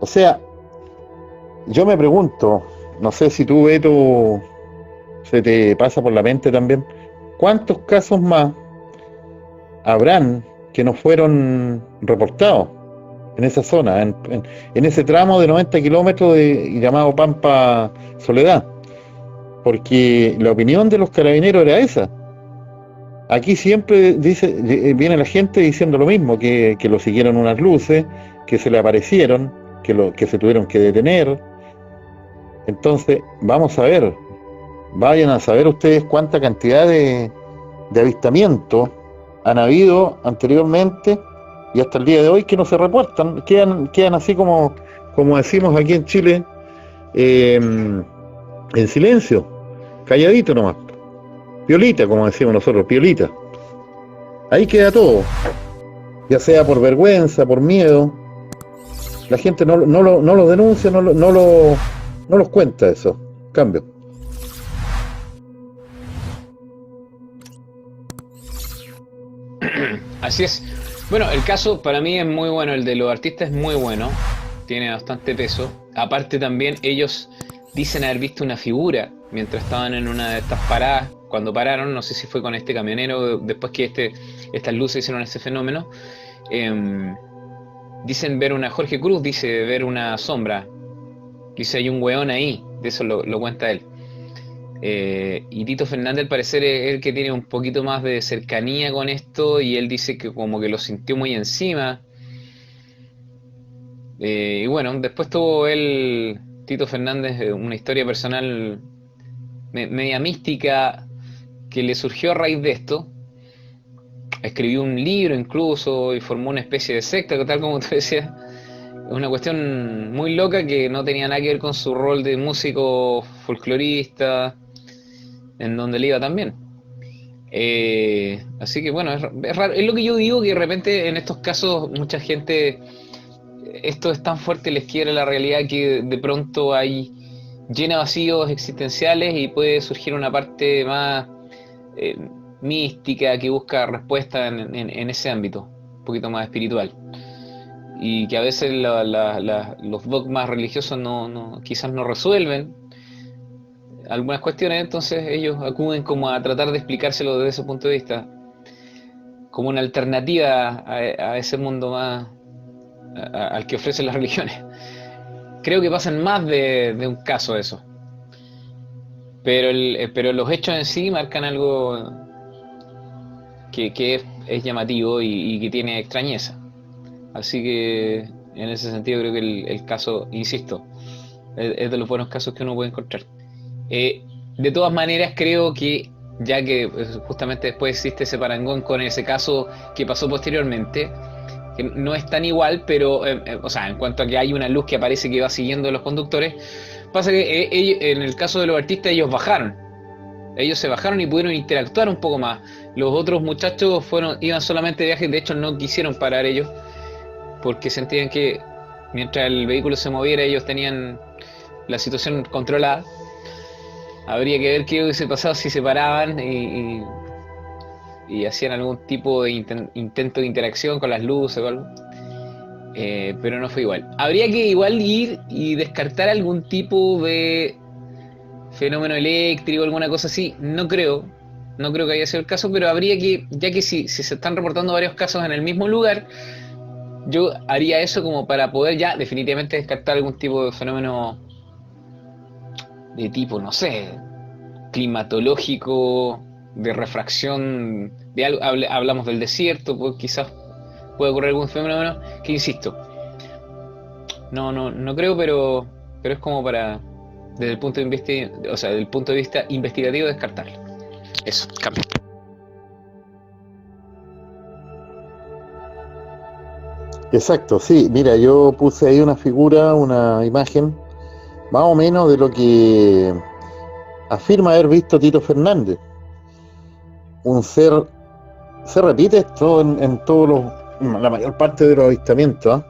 O sea, yo me pregunto, no sé si tú, Beto, se te pasa por la mente también, ¿cuántos casos más habrán que no fueron reportados en esa zona, en ese tramo de 90 kilómetros llamado Pampa Soledad? Porque la opinión de los carabineros era esa. Aquí siempre viene la gente diciendo lo mismo, que lo siguieron unas luces, que se le aparecieron, que se tuvieron que detener. Entonces, vamos a ver, vayan a saber ustedes cuánta cantidad de avistamientos han habido anteriormente y hasta el día de hoy que no se reportan, quedan así como decimos aquí en Chile, en silencio, calladito nomás, piolita, como decimos nosotros, piolita. Ahí queda todo, ya sea por vergüenza, por miedo. La gente no lo denuncia, no los cuenta eso. Cambio. Así es. Bueno, el caso para mí es muy bueno, el de los artistas es muy bueno, tiene bastante peso. Aparte también ellos dicen haber visto una figura mientras estaban en una de estas paradas, cuando pararon, no sé si fue con este camionero, después que estas luces hicieron ese fenómeno. Dicen ver una, Jorge Cruz dice ver una sombra, dice hay un weón ahí, de eso lo cuenta él. Y Tito Fernández al parecer es el que tiene un poquito más de cercanía con esto y él dice que como que lo sintió muy encima. Y bueno, después tuvo él, Tito Fernández, una historia personal media mística que le surgió a raíz de esto. Escribió un libro incluso y formó una especie de secta, tal como tú decías. Una cuestión muy loca que no tenía nada que ver con su rol de músico folclorista, en donde le iba también. Así que bueno, es raro. Es lo que yo digo, que de repente en estos casos mucha gente, esto es tan fuerte, les quiere la realidad que de pronto llena vacíos existenciales y puede surgir una parte más mística que busca respuesta en ese ámbito, un poquito más espiritual. Y que a veces los dogmas religiosos quizás no resuelven algunas cuestiones, entonces ellos acuden como a tratar de explicárselo desde ese punto de vista, como una alternativa a ese mundo más al que ofrecen las religiones. Creo que pasan más de un caso eso, pero los hechos en sí marcan algo que es llamativo y que tiene extrañeza. Así que en ese sentido creo que el caso, insisto, es de los buenos casos que uno puede encontrar. De todas maneras creo que, ya que justamente después existe ese parangón con ese caso que pasó posteriormente, que no es tan igual, pero o sea, en cuanto a que hay una luz que aparece que va siguiendo a los conductores, pasa que en el caso de los artistas ellos se bajaron y pudieron interactuar un poco más. Los otros muchachos iban solamente de viaje, de hecho no quisieron parar ellos, porque sentían que mientras el vehículo se moviera ellos tenían la situación controlada. Habría que ver qué hubiese pasado si se paraban y hacían algún tipo de intento de interacción con las luces o algo, pero no fue igual. Habría que igual ir y descartar algún tipo de fenómeno eléctrico, alguna cosa así. No creo que haya sido el caso, pero habría que, ya que si se están reportando varios casos en el mismo lugar, yo haría eso como para poder ya definitivamente descartar algún tipo de fenómeno de tipo, no sé, climatológico, de refracción de algo. Hablamos del desierto, pues quizás puede ocurrir algún fenómeno que, insisto, no creo, pero es como para, desde el punto de vista investigativo, descartarlo. Eso, cambio. Exacto, sí, mira, yo puse ahí una figura, una imagen, más o menos de lo que afirma haber visto Tito Fernández. Un ser, se repite esto en todos la mayor parte de los avistamientos, ¿eh?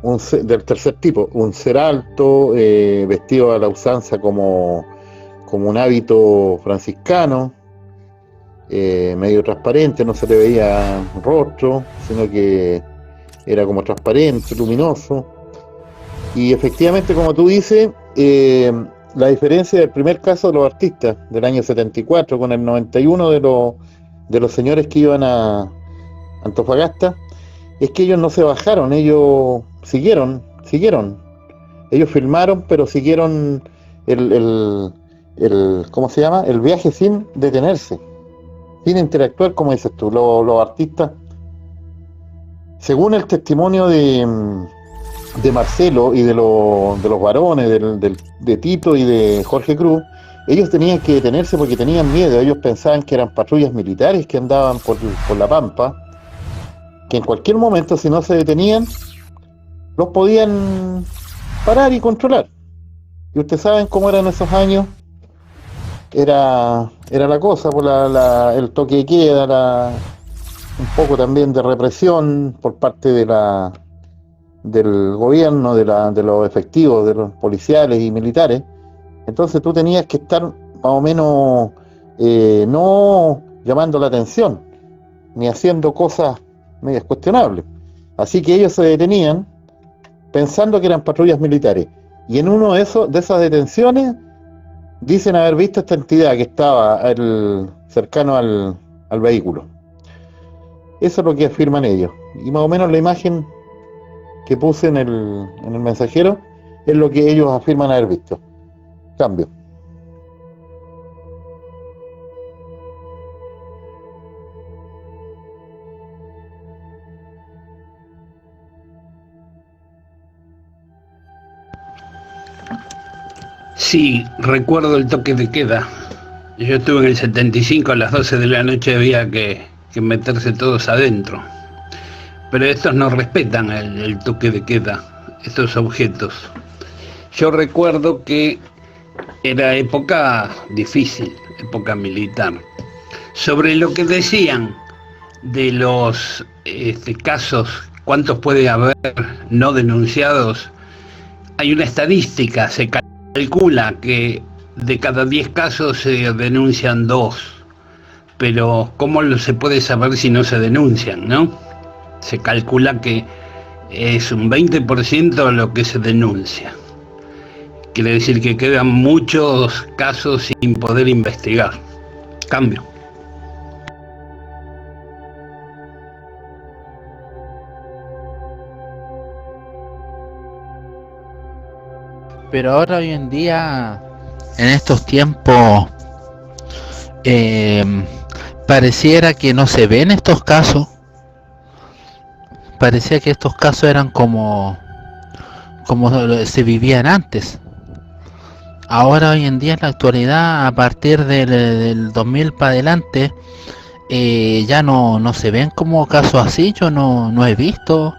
del tercer tipo, un ser alto, vestido a la usanza como un hábito franciscano, medio transparente, no se le veía rostro, sino que era como transparente, luminoso. Y efectivamente, como tú dices, la diferencia del primer caso de los artistas del año 74 con el 91 de los señores que iban a Antofagasta, es que ellos no se bajaron, ellos siguieron. Ellos filmaron, pero siguieron ¿cómo se llama? El viaje sin detenerse, sin interactuar, como dices tú. Los artistas, según el testimonio de Marcelo y de los varones, de Tito y de Jorge Cruz, ellos tenían que detenerse porque tenían miedo. Ellos pensaban que eran patrullas militares que andaban por la Pampa, que en cualquier momento, si no se detenían, los podían parar y controlar. Y ustedes saben cómo eran esos años. Era la cosa, por el toque de queda, un poco también de represión por parte del gobierno, de los efectivos, de los policiales y militares. Entonces tú tenías que estar más o menos no llamando la atención, ni haciendo cosas medias cuestionables. Así que ellos se detenían pensando que eran patrullas militares. Y en uno de esas detenciones dicen haber visto esta entidad que estaba cercano al vehículo. Eso es lo que afirman ellos. Y más o menos la imagen que puse en el mensajero es lo que ellos afirman haber visto. Cambio. Sí, recuerdo el toque de queda. Yo estuve en el 75, a las 12 de la noche había que meterse todos adentro. Pero estos no respetan el toque de queda, estos objetos. Yo recuerdo que era época difícil, época militar. Sobre lo que decían de los casos, cuántos puede haber no denunciados, hay una estadística, se calcula que de cada 10 casos se denuncian 2, pero ¿cómo se puede saber si no se denuncian, no? Se calcula que es un 20% lo que se denuncia. Quiere decir que quedan muchos casos sin poder investigar. Cambio. Pero ahora hoy en día, en estos tiempos, pareciera que no se ven estos casos. Parecía que estos casos eran como se vivían antes. Ahora hoy en día, en la actualidad, a partir del 2000 para adelante, ya no se ven como casos así. Yo no he visto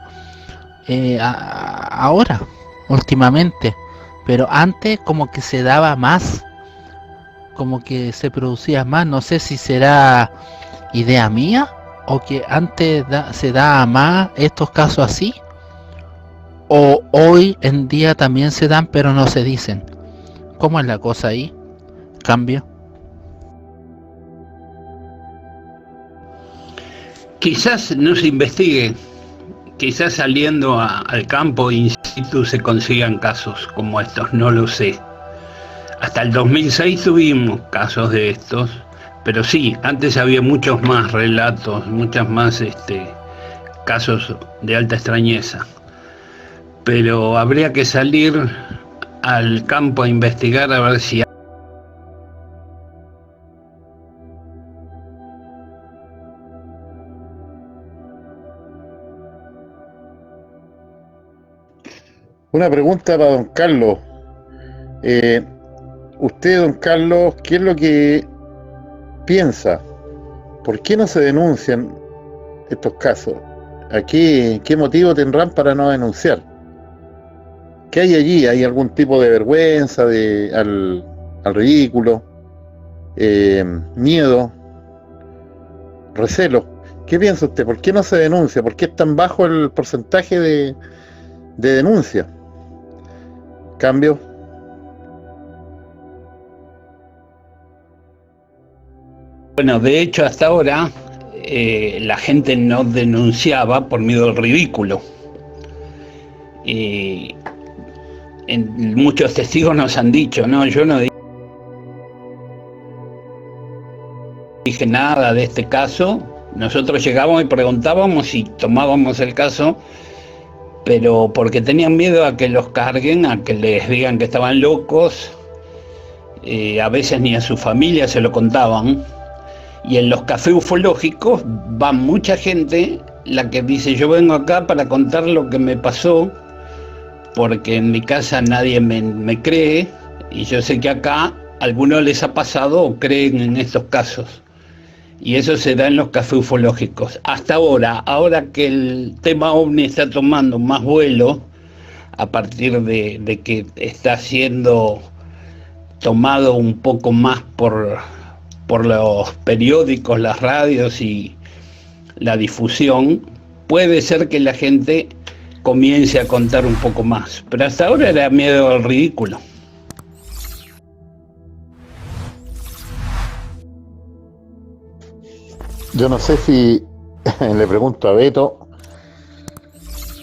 ahora, últimamente. Pero antes como que se daba más, como que se producía más. No sé si será idea mía o que antes se daba más estos casos así, o hoy en día también se dan pero no se dicen. ¿Cómo es la cosa ahí? ¿Cambio? Quizás no se investigue, quizás saliendo al campo in situ se consigan casos como estos, no lo sé. Hasta el 2006 tuvimos casos de estos, pero sí, antes había muchos más relatos, muchas más casos de alta extrañeza. Pero habría que salir al campo a investigar a ver si Una pregunta para don Carlos. Usted, don Carlos, ¿qué es lo que piensa? ¿Por qué no se denuncian estos casos? ¿Qué motivo tendrán para no denunciar? ¿Qué hay allí? ¿Hay algún tipo de vergüenza al ridículo? ¿Miedo? ¿Recelo? ¿Qué piensa usted? ¿Por qué no se denuncia? ¿Por qué es tan bajo el porcentaje de de denuncia. Cambio. Bueno, de hecho hasta ahora la gente no denunciaba por miedo al ridículo. Muchos testigos nos han dicho, no, yo no dije nada de este caso. Nosotros llegábamos y preguntábamos y tomábamos el caso, pero porque tenían miedo a que los carguen, a que les digan que estaban locos. A veces ni a su familia se lo contaban. Y en los cafés ufológicos va mucha gente, la que dice, yo vengo acá para contar lo que me pasó, porque en mi casa nadie me cree, y yo sé que acá a algunos les ha pasado o creen en estos casos. Y eso se da en los cafés ufológicos. Hasta ahora que el tema OVNI está tomando más vuelo, a partir de que está siendo tomado un poco más por los periódicos, las radios y la difusión, puede ser que la gente comience a contar un poco más. Pero hasta ahora era miedo al ridículo. Yo no sé si, le pregunto a Beto,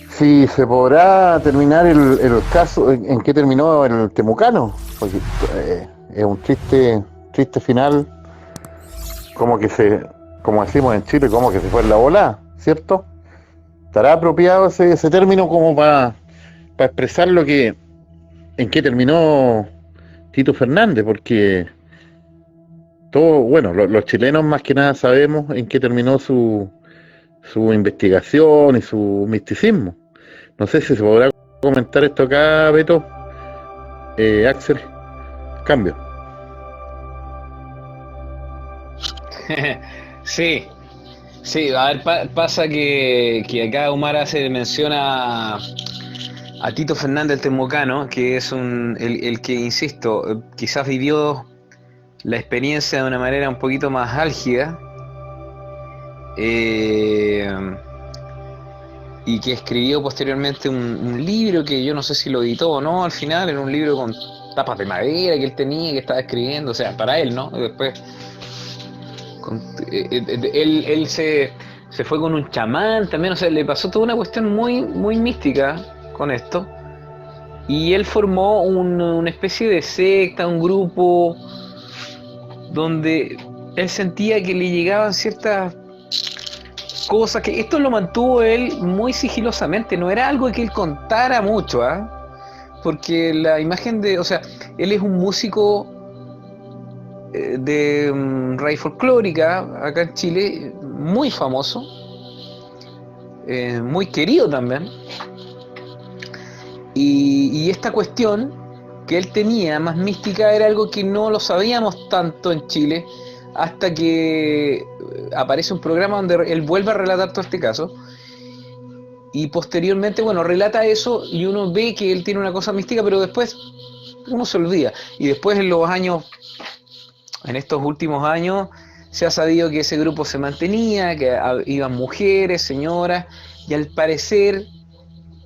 si se podrá terminar el caso, en qué terminó el Temucano, porque es un triste final, como decimos en Chile, como que se fue en la bola, ¿cierto? ¿Estará apropiado ese término como para expresar en qué terminó Tito Fernández? Porque los chilenos más que nada sabemos en qué terminó su investigación y su misticismo. No sé si se podrá comentar esto acá, Beto, Axel. Cambio. Sí, a ver, pasa que acá Omar hace mención a Tito Fernández el Temucano, que es el que, insisto, quizás vivió la experiencia de una manera un poquito más álgida, y que escribió posteriormente un libro que yo no sé si lo editó o no, al final era un libro con tapas de madera que él tenía, que estaba escribiendo, o sea, para él, ¿no? Y después él se fue con un chamán también, o sea, le pasó toda una cuestión muy, muy mística con esto, y él formó una especie de secta, un grupo donde él sentía que le llegaban ciertas cosas, que esto lo mantuvo él muy sigilosamente, no era algo que él contara mucho, porque la imagen o sea, él es un músico de raíz folclórica acá en Chile, muy famoso, muy querido también, y esta cuestión que él tenía más mística era algo que no lo sabíamos tanto en Chile hasta que aparece un programa donde él vuelve a relatar todo este caso, y posteriormente, relata eso y uno ve que él tiene una cosa mística, pero después uno se olvida, y después en estos últimos años se ha sabido que ese grupo se mantenía, que iban mujeres, señoras, y al parecer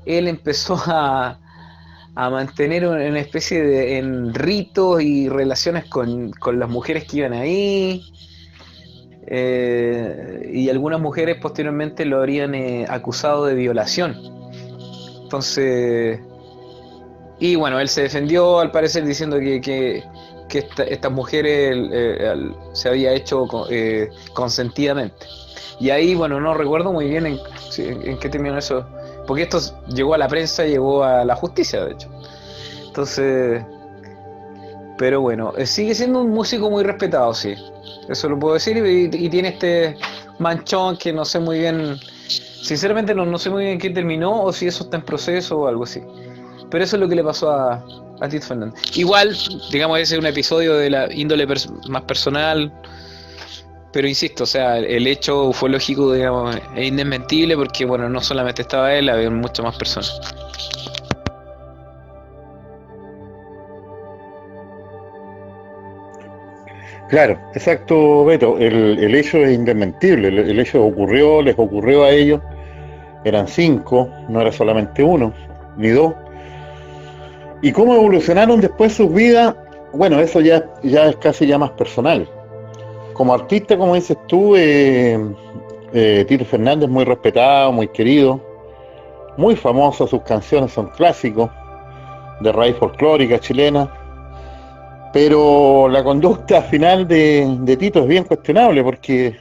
él empezó a mantener una especie de ritos y relaciones con las mujeres que iban ahí, y algunas mujeres posteriormente lo habrían acusado de violación. Entonces, y él se defendió al parecer diciendo que estas mujeres se había hecho consentidamente. Y ahí, no recuerdo muy bien en qué terminó eso, porque esto llegó a la prensa, llegó a la justicia, de hecho. Entonces, pero sigue siendo un músico muy respetado, sí, eso lo puedo decir, y tiene este manchón que no sé muy bien, sinceramente no sé muy bien qué terminó, o si eso está en proceso o algo así. Pero eso es lo que le pasó a Tito Fernández. Igual, digamos, ese es un episodio de la índole más personal, pero insisto, o sea, el hecho ufológico, digamos, es indesmentible porque, no solamente estaba él, había muchas más personas. Claro, exacto, Beto. El hecho es indesmentible. El hecho les ocurrió a ellos. Eran 5, no era solamente uno. ni dos. Y cómo evolucionaron después sus vidas, bueno, eso ya es casi ya más personal. Como artista, como dices tú, Tito Fernández muy respetado, muy querido, muy famoso, sus canciones son clásicos de raíz folclórica chilena, pero la conducta final de Tito es bien cuestionable porque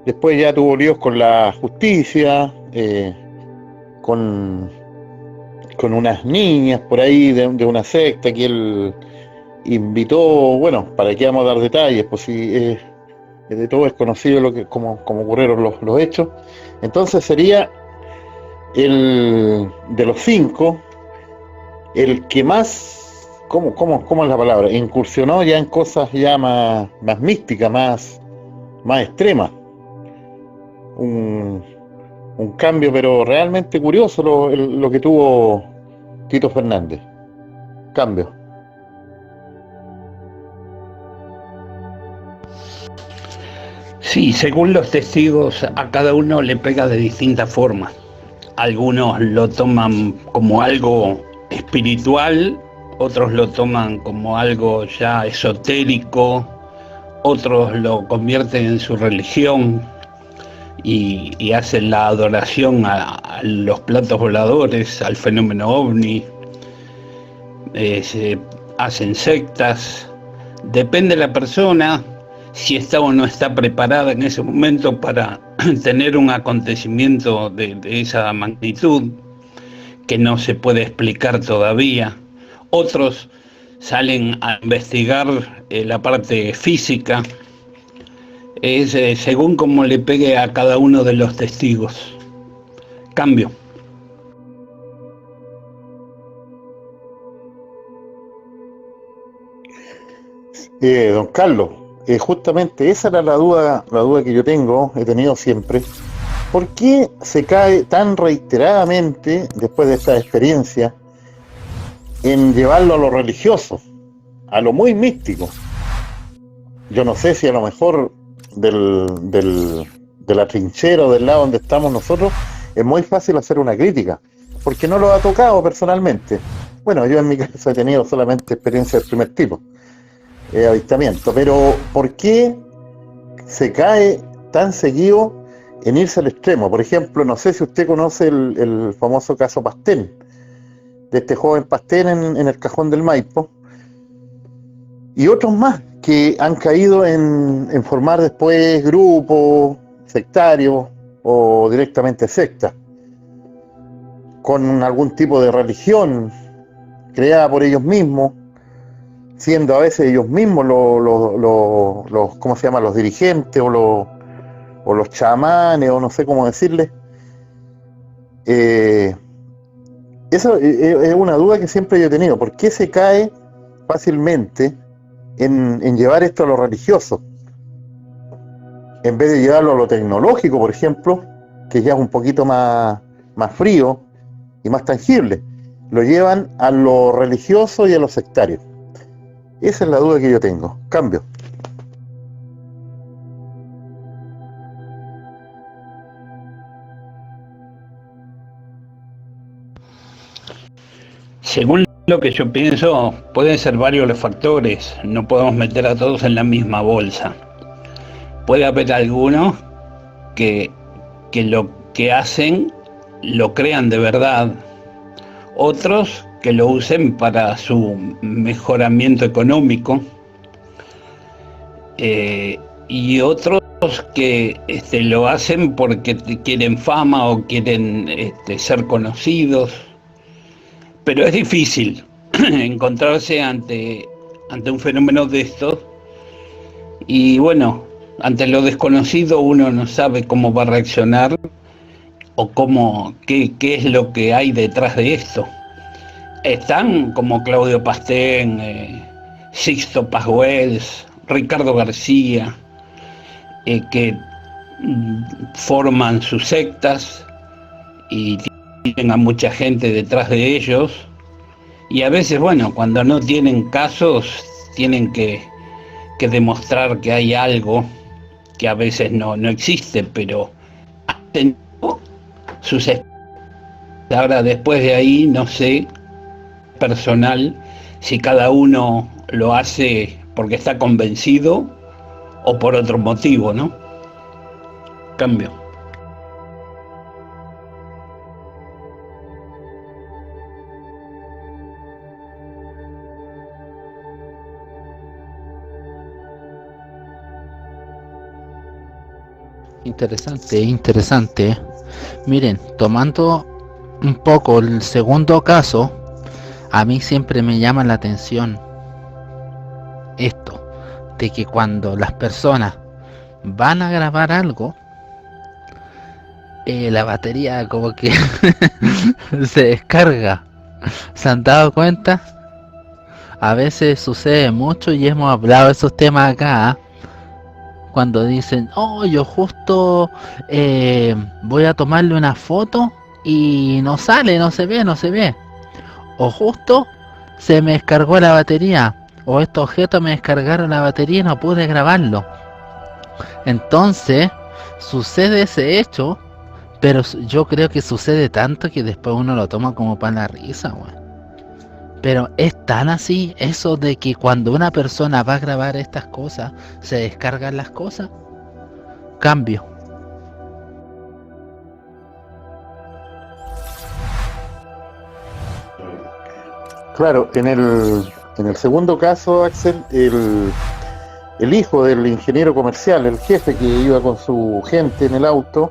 después ya tuvo líos con la justicia, con unas niñas por ahí de una secta que él invitó. Bueno, para qué vamos a dar detalles, pues si de todo es conocido cómo ocurrieron los hechos. Entonces sería el de los cinco el que más, ¿cómo es la palabra? Incursionó ya en cosas ya más místicas, más extremas. Un cambio, pero realmente curioso lo que tuvo Tito Fernández. Cambio. Sí, según los testigos, a cada uno le pega de distintas formas. Algunos lo toman como algo espiritual, otros lo toman como algo ya esotérico, otros lo convierten en su religión y hacen la adoración a los platos voladores, al fenómeno ovni, se hacen sectas. Depende de la persona si está o no está preparada en ese momento para tener un acontecimiento de esa magnitud que no se puede explicar todavía. Otros salen a investigar la parte física. Es según cómo le pegue a cada uno de los testigos. Cambio. Don Carlos, justamente esa era la duda que yo he tenido siempre. ¿Por qué se cae tan reiteradamente, después de esta experiencia, en llevarlo a lo religioso, a lo muy místico? Yo no sé si a lo mejor de la trinchera o del lado donde estamos nosotros es muy fácil hacer una crítica, porque no lo ha tocado personalmente. Bueno, yo en mi caso he tenido solamente experiencia del primer tipo, avistamiento, pero ¿por qué se cae tan seguido en irse al extremo? Por ejemplo, no sé si usted conoce el famoso caso Pastén, de este joven Pastén en el Cajón del Maipo, y otros más que han caído en formar después grupos sectarios o directamente sectas, con algún tipo de religión creada por ellos mismos, siendo a veces ellos mismos los ¿cómo se llama?, los dirigentes o los chamanes, o no sé cómo decirles. Eso es una duda que siempre yo he tenido. ¿Por qué se cae fácilmente en llevar esto a lo religioso, en vez de llevarlo a lo tecnológico, por ejemplo, que ya es un poquito más frío y más tangible? Lo llevan a lo religioso y a lo sectario. Esa es la duda que yo tengo. Cambio. Según lo que yo pienso, pueden ser varios los factores. No podemos meter a todos en la misma bolsa. Puede haber algunos que lo que hacen lo crean de verdad. Otros que lo usen para su mejoramiento económico. Y otros que lo hacen porque quieren fama o quieren ser conocidos. Pero es difícil encontrarse ante un fenómeno de estos, y bueno, ante lo desconocido uno no sabe cómo va a reaccionar o qué es lo que hay detrás de esto. Están como Claudio Pastén, Sixto Pascuals, Ricardo García, que forman sus sectas y tienen a mucha gente detrás de ellos, y a veces, bueno, cuando no tienen casos, tienen que demostrar que hay algo que a veces no existe, pero hacen sus Ahora, después de ahí, no sé, personal, si cada uno lo hace porque está convencido o por otro motivo, ¿no? Cambio. Interesante, interesante. Miren, tomando un poco el segundo caso, a mí siempre me llama la atención esto, de que cuando las personas van a grabar algo, la batería como que se descarga. ¿Se han dado cuenta? A veces sucede mucho y hemos hablado de esos temas acá. Cuando dicen, oh, yo justo voy a tomarle una foto y no sale, no se ve, no se ve. O justo se me descargó la batería. O estos objetos me descargaron la batería y no pude grabarlo. Entonces, sucede ese hecho, pero yo creo que sucede tanto que después uno lo toma como para la risa, weón. Pero es tan así eso de que cuando una persona va a grabar estas cosas, se descargan las cosas. Cambio. Claro, en el segundo caso, Axel, el hijo del ingeniero comercial, el jefe que iba con su gente en el auto,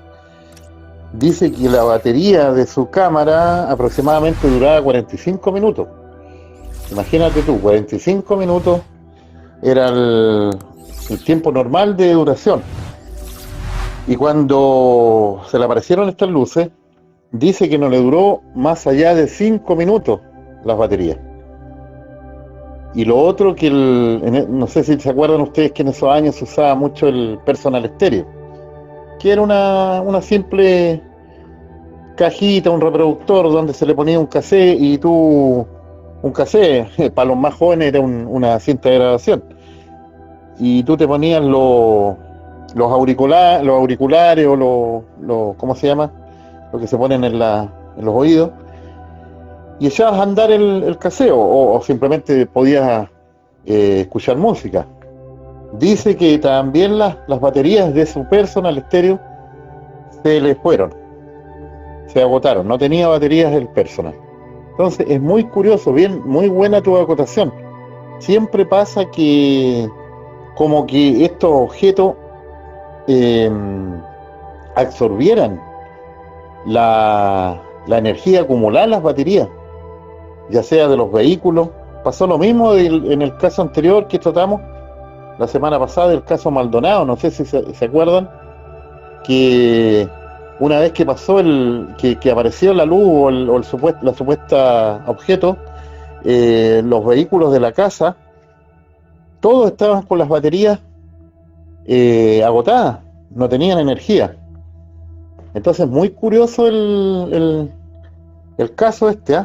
dice que la batería de su cámara aproximadamente duraba 45 minutos. Imagínate tú, 45 minutos era el tiempo normal de duración. Y cuando se le aparecieron estas luces, dice que no le duró más allá de 5 minutos las baterías. Y lo otro que no sé si se acuerdan ustedes que en esos años se usaba mucho el personal estéreo, que era una simple cajita, un reproductor donde se le ponía un cassette y un cassette, para los más jóvenes era una cinta de grabación. Y tú te ponías los auriculares o ¿cómo se llama? Lo que se ponen en los oídos. Y echabas a andar el cassette o simplemente podías escuchar música. Dice que también las baterías de su personal estéreo se le fueron, se agotaron, no tenía baterías el personal. Entonces es muy curioso, muy buena tu acotación. Siempre pasa que como que estos objetos absorbieran la energía acumulada en las baterías, ya sea de los vehículos. Pasó lo mismo en el caso anterior que tratamos la semana pasada, el caso Maldonado, no sé si se acuerdan, que una vez que pasó que apareció la luz o la supuesta objeto, los vehículos de la casa, todos estaban con las baterías agotadas, no tenían energía. Entonces muy curioso el caso este,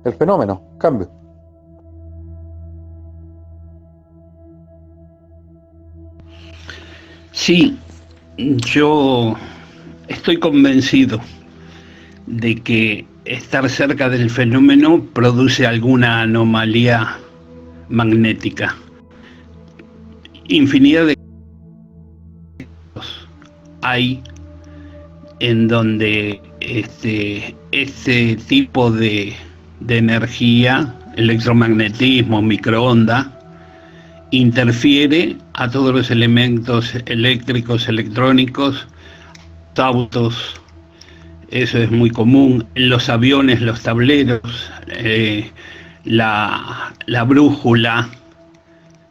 el fenómeno, cambio. Sí, yo estoy convencido de que estar cerca del fenómeno produce alguna anomalía magnética. Infinidad de casos hay en donde este tipo de energía, electromagnetismo, microondas, interfiere a todos los elementos eléctricos, electrónicos, autos. Eso es muy común en los aviones, los tableros, la brújula.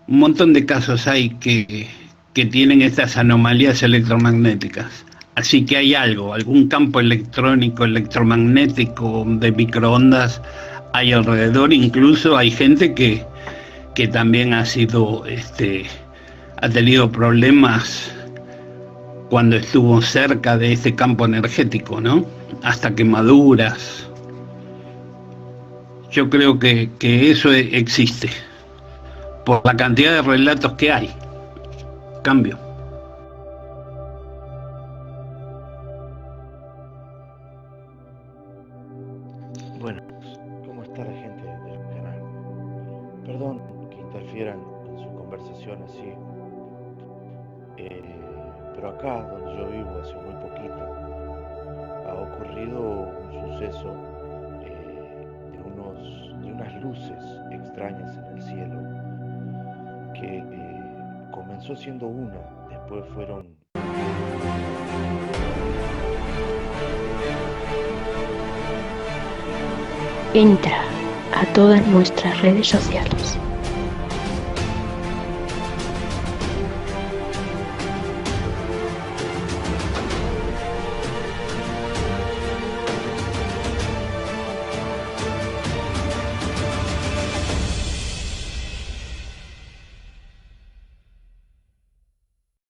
Un montón de casos hay que tienen estas anomalías electromagnéticas. Así que hay algún campo electrónico, electromagnético, de microondas hay alrededor. Incluso hay gente que también ha tenido problemas cuando estuvo cerca de este campo energético, ¿no? Hasta quemaduras. Yo creo que eso existe, por la cantidad de relatos que hay. Cambio. Buenas, ¿cómo está la gente del canal? Perdón que interfieran en su conversación así, pero acá donde yo vivo hace muy poquito ha ocurrido un suceso de unas luces extrañas en el cielo que comenzó siendo una, después fueron. Entra a todas nuestras redes sociales.